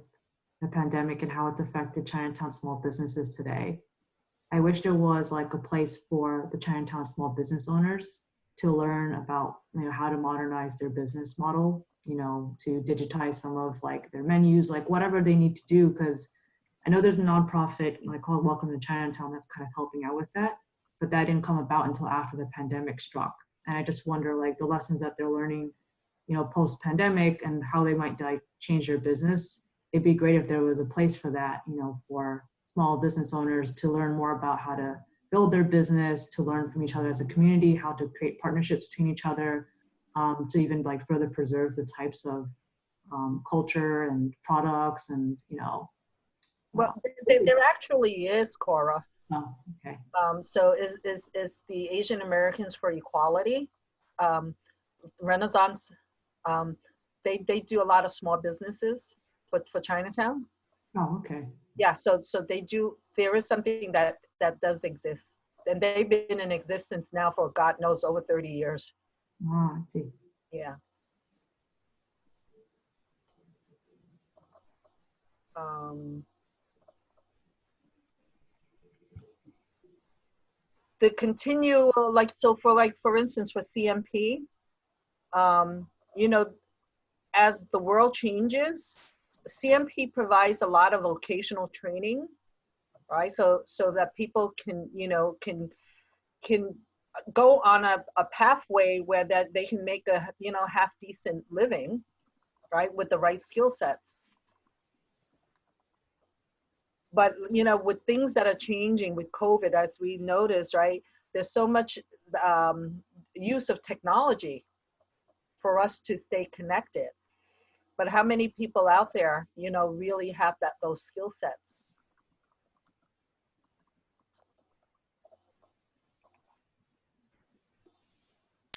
the pandemic and how it's affected Chinatown small businesses today. I wish there was like a place for the Chinatown small business owners to learn about, how to modernize their business model, to digitize some of like their menus, like whatever they need to do. Because I know there's a nonprofit like called Welcome to Chinatown that's kind of helping out with that, but that didn't come about until after the pandemic struck. And I just wonder like the lessons that they're learning, post-pandemic and how they might like change their business. It'd be great if there was a place for that, for small business owners to learn more about how to build their business, to learn from each other as a community, how to create partnerships between each other, to even like further preserve the types of culture and products and, Well, there actually is, Cora. Oh, okay. So is the Asian Americans for Equality, Renaissance. They do a lot of small businesses for Chinatown. Oh, okay. Yeah, so they do. There is something that does exist, and they've been in existence now for God knows over 30 years. Oh, I see. Yeah. The continual, like, so for instance, for CMP, as the world changes, CMP provides a lot of vocational training, right? So that people can go on a pathway where that they can make a half decent living, right, with the right skill sets. But with things that are changing with COVID, as we noticed, right, there's so much use of technology for us to stay connected. But how many people out there, really have those skill sets?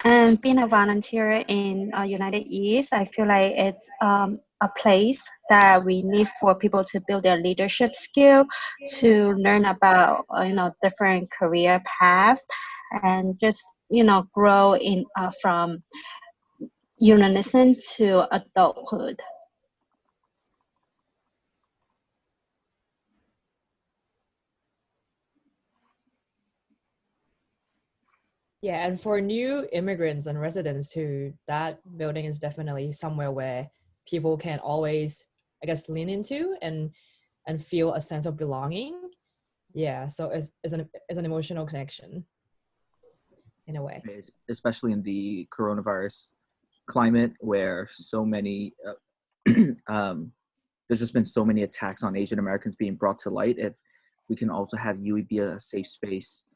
And being a volunteer in United East, I feel like it's a place that we need for people to build their leadership skill, to learn about different career paths, and just grow in from unionism to adulthood. Yeah, and for new immigrants and residents too, that building is definitely somewhere where people can always, I guess, lean into and feel a sense of belonging. Yeah, so it's an emotional connection in a way. Especially in the coronavirus climate where so many, there's just been so many attacks on Asian Americans being brought to light. If we can also have UE be a safe space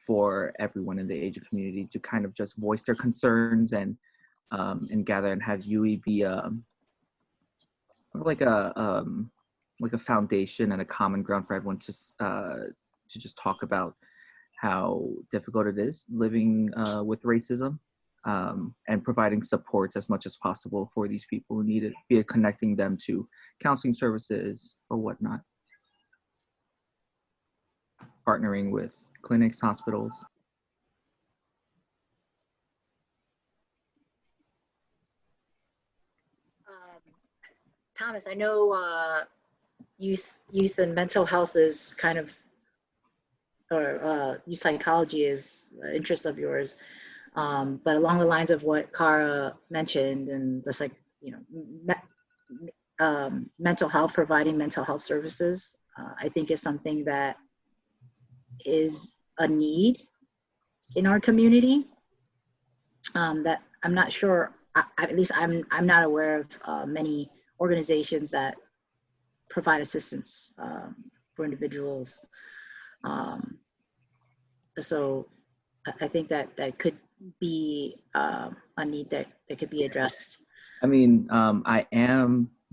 for everyone in the Asian community to kind of just voice their concerns and gather, and have UE be like a foundation and a common ground for everyone to just talk about how difficult it is living with racism, and providing supports as much as possible for these people who need it, be it connecting them to counseling services or whatnot. Partnering with clinics, hospitals. Thomas, I know youth and mental health is kind of, or youth psychology is an interest of yours. But along the lines of what Cara mentioned, and just like, mental health, providing mental health services, I think is something that is a need in our community, that I'm not sure, at least I'm not aware of many organizations that provide assistance for individuals. So I think that could be a need that could be addressed. I mean, I'm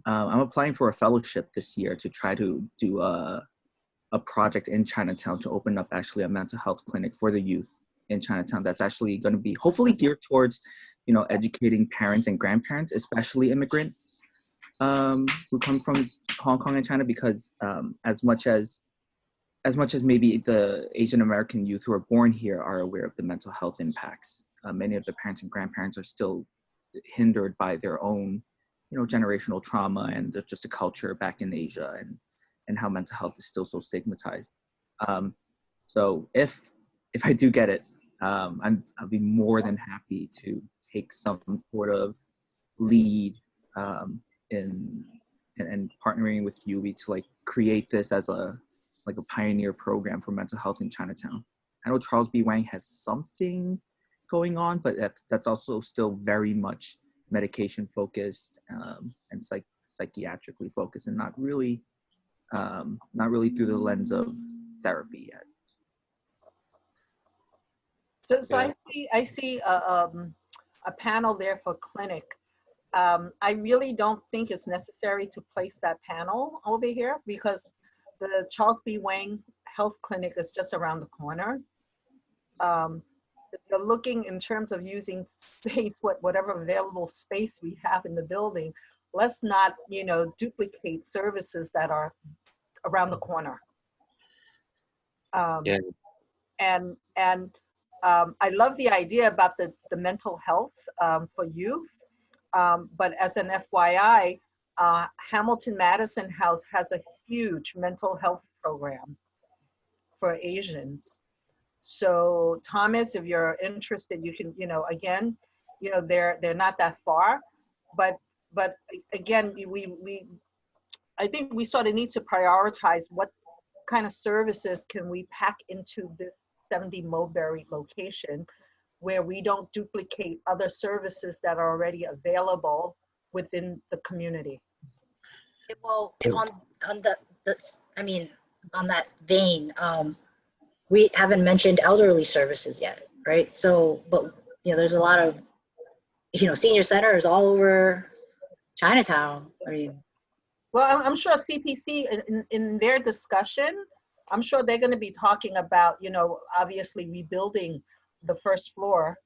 applying for a fellowship this year to try to do a project in Chinatown to open up actually a mental health clinic for the youth in Chinatown. That's actually going to be hopefully geared towards, educating parents and grandparents, especially immigrants who come from Hong Kong and China, because as much as maybe the Asian American youth who are born here are aware of the mental health impacts, many of the parents and grandparents are still hindered by their own, generational trauma and just a culture back in Asia, and how mental health is still so stigmatized. So if I do get it, I'll be more than happy to take some sort of lead in partnering with UE to create this as a pioneer program for mental health in Chinatown. I know Charles B. Wang has something going on, but that's also still very much medication focused and psychiatrically focused, and not really through the lens of therapy yet. So I see a panel there for clinic. I really don't think it's necessary to place that panel over here, because the Charles B. Wang Health Clinic is just around the corner. If you're looking in terms of using space, whatever available space we have in the building, let's not, duplicate services that are around the corner. Yeah. And I love the idea about the mental health for youth. But as an FYI, Hamilton Madison House has a huge mental health program for Asians. So Thomas, if you're interested, you can, again, they're not that far, but again, I think we sort of need to prioritize what kind of services can we pack into this 70 Mulberry location, where we don't duplicate other services that are already available within the community. Well, on that vein, we haven't mentioned elderly services yet, right? So, but there's a lot of senior centers all over Chinatown. I mean, well, I'm sure CPC in their discussion, I'm sure they're going to be talking about, obviously rebuilding the first floor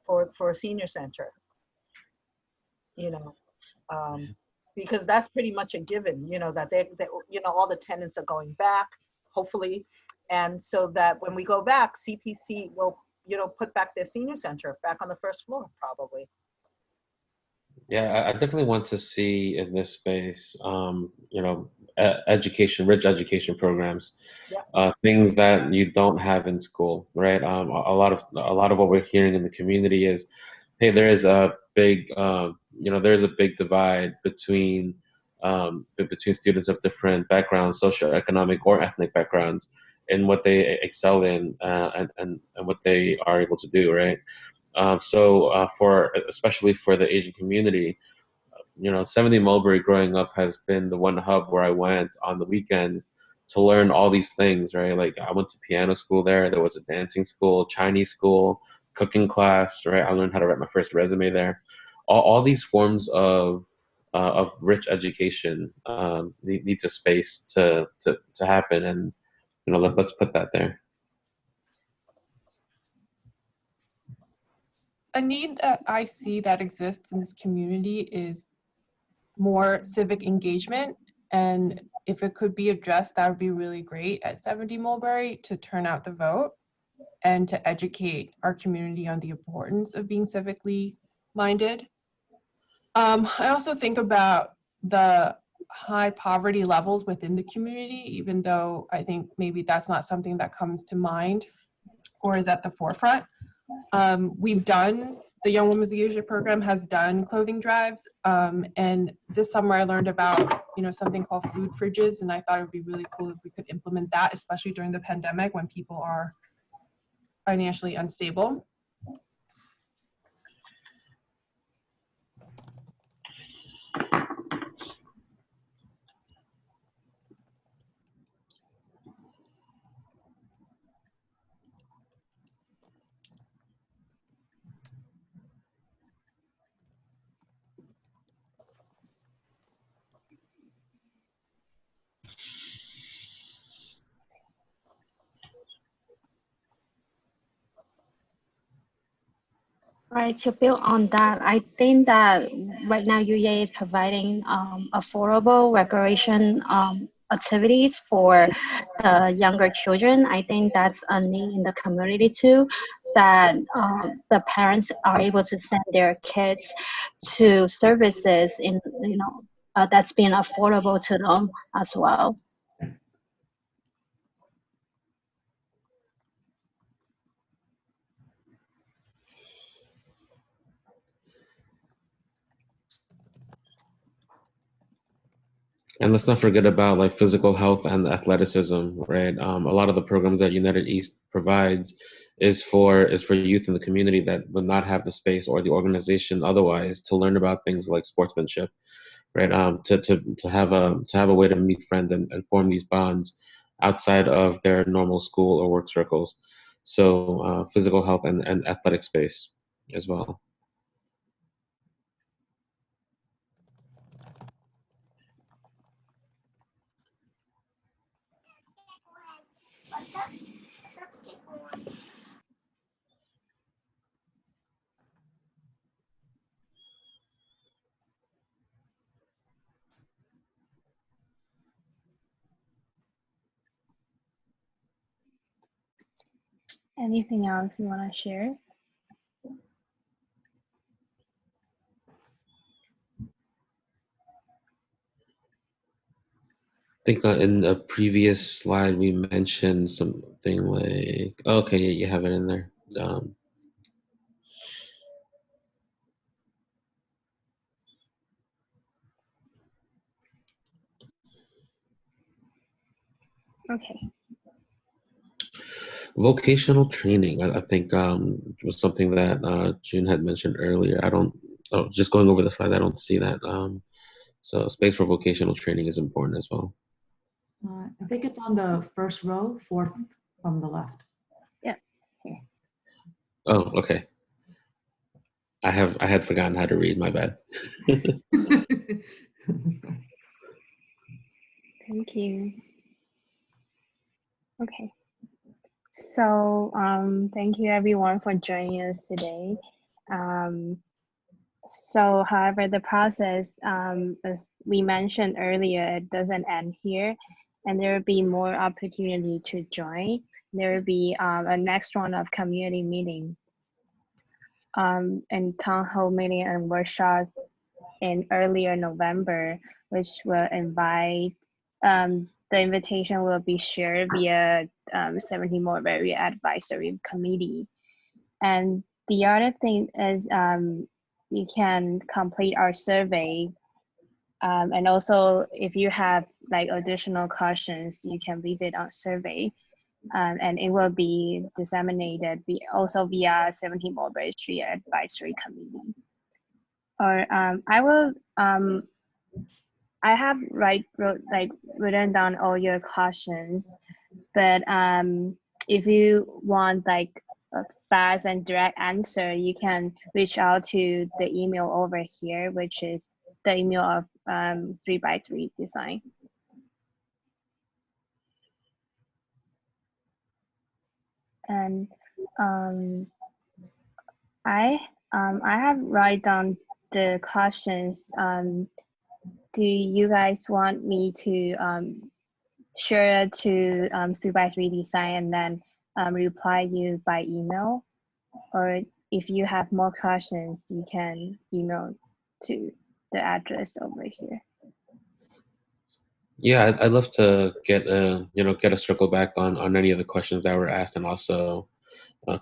for a senior center, because that's pretty much a given, that they all the tenants are going back, hopefully. And so that when we go back, CPC will, put back their senior center back on the first floor, probably. Yeah, I definitely want to see in this space, education, rich education programs, things that you don't have in school, right? A lot of what we're hearing in the community is, hey, there is a big, there is a big divide between students of different backgrounds, socioeconomic or ethnic backgrounds, in what they excel in and what they are able to do, right? Especially for the Asian community, 70 Mulberry growing up has been the one hub where I went on the weekends to learn all these things, right? Like I went to piano school there. There was a dancing school, Chinese school, cooking class, right? I learned how to write my first resume there. All these forms of rich education needs a space to happen, and let's put that there. A need that I see that exists in this community is more civic engagement, and if it could be addressed, that would be really great at 70 Mulberry, to turn out the vote and to educate our community on the importance of being civically minded. I also think about the high poverty levels within the community, even though I think maybe that's not something that comes to mind or is at the forefront. The Young Women's Leadership Program has done clothing drives, and this summer I learned about something called food fridges, and I thought it would be really cool if we could implement that, especially during the pandemic when people are financially unstable. Right, to build on that, I think that right now UEA is providing affordable recreation activities for the younger children. I think that's a need in the community too, that the parents are able to send their kids to services that's being affordable to them as well. And let's not forget about like physical health and athleticism, right? A lot of the programs that United East provides is for youth in the community that would not have the space or the organization otherwise to learn about things like sportsmanship, right? To have a way to meet friends and form these bonds outside of their normal school or work circles. So physical health and athletic space as well. Anything else you want to share? I think in a previous slide we mentioned something like, okay, yeah, you have it in there. Okay. Vocational training, I think, was something that June had mentioned earlier. Just going over the slides, I don't see that. So space for vocational training is important as well. I think it's on the first row, fourth from the left. Yeah. Oh, okay. I had forgotten how to read, my bad. Thank you. Okay. So thank you everyone for joining us today. So however, the process, as we mentioned earlier, it doesn't end here, and there will be more opportunity to join. There will be a next round of community meeting and town hall meeting and workshops in earlier November, which will invite, the invitation will be shared via 17 Mulberry Advisory Committee. And the other thing is you can complete our survey. And also if you have like additional questions, you can leave it on survey. And it will be disseminated also via 17 Mulberry Street Advisory Committee. Or I have written down all your questions, but if you want like a fast and direct answer, you can reach out to the email over here, which is the email of 3x3 Design. And I have write down the questions. Do you guys want me to share to 3x3 Design and then reply you by email? Or if you have more questions, you can email to the address over here. Yeah, I'd love to get get a circle back on any of the questions that were asked, and also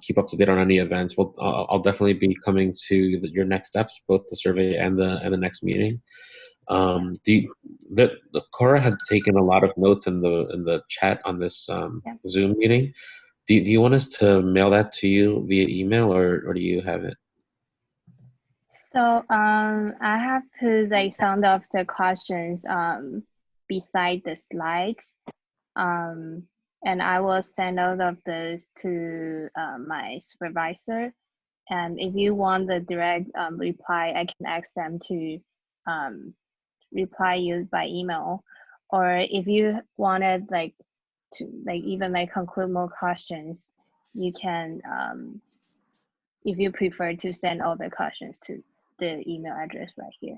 keep up to date on any events. Well, I'll definitely be coming to your next steps, both the survey and the next meeting. Do you, the Cora had taken a lot of notes in the chat on this Yeah. Zoom meeting. Do you want us to mail that to you via email, or do you have it? So I have put like some of the questions beside the slides, and I will send all of those to my supervisor. And if you want the direct reply, I can ask them to reply you by email. Or if you wanted like to like even like conclude more questions, you can if you prefer to send all the questions to the email address right here.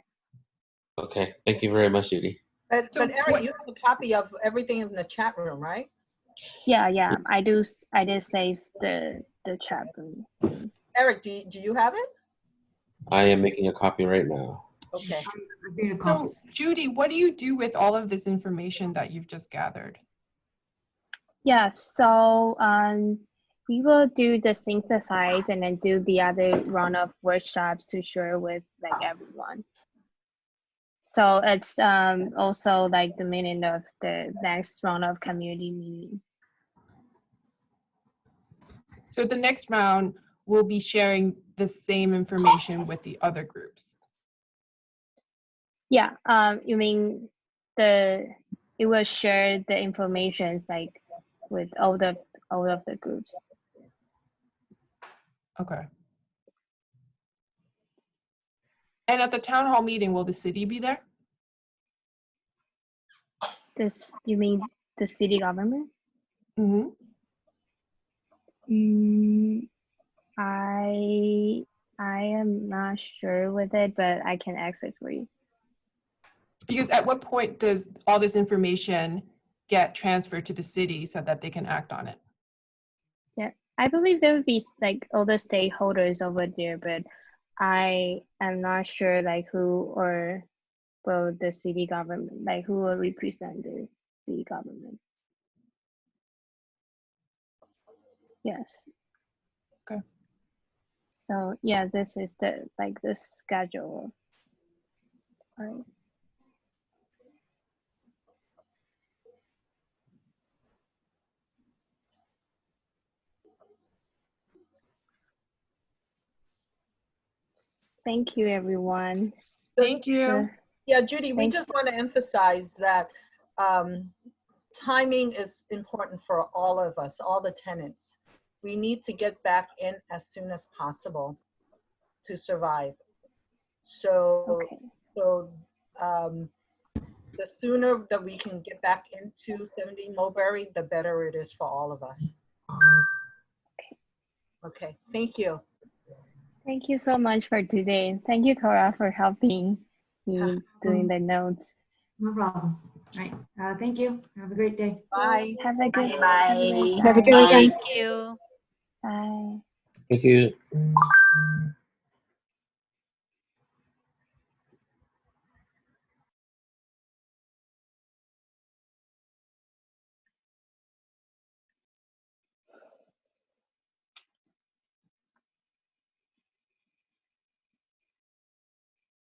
Okay, thank you very much, Judy. But Eric, you have a copy of everything in the chat room, right? Yeah, I did save the chat room. Eric, do you have it? I am making a copy right now. Okay. So Judy, what do you do with all of this information that you've just gathered? Yeah, so we will do the synthesize and then do the other round of workshops to share with like everyone. So it's also like the meaning of the next round of community meeting. So the next round, we'll be sharing the same information with the other groups. Yeah, you mean it will share the information like with all of the groups. Okay. And at the town hall meeting, will the city be there? You mean the city government? Mm-hmm. I am not sure with it, but I can ask it for you. Because at what point does all this information get transferred to the city so that they can act on it? Yeah, I believe there would be like all the stakeholders over there, but I am not sure like who or well the city government, like who will represent the city government. Yes. Okay. So yeah, this is the schedule. All right. Thank you, everyone. Thank you. Yeah, Judy, we just want to emphasize that timing is important for all of us, all the tenants. We need to get back in as soon as possible to survive. So, the sooner that we can get back into 70 Mulberry, the better it is for all of us. Okay, thank you. Thank you so much for today. Thank you, Cora, for helping me doing the notes. No problem. All right. Thank you. Have a great day. Bye. Have a good Have a good weekend. Thank you. Bye. Thank you.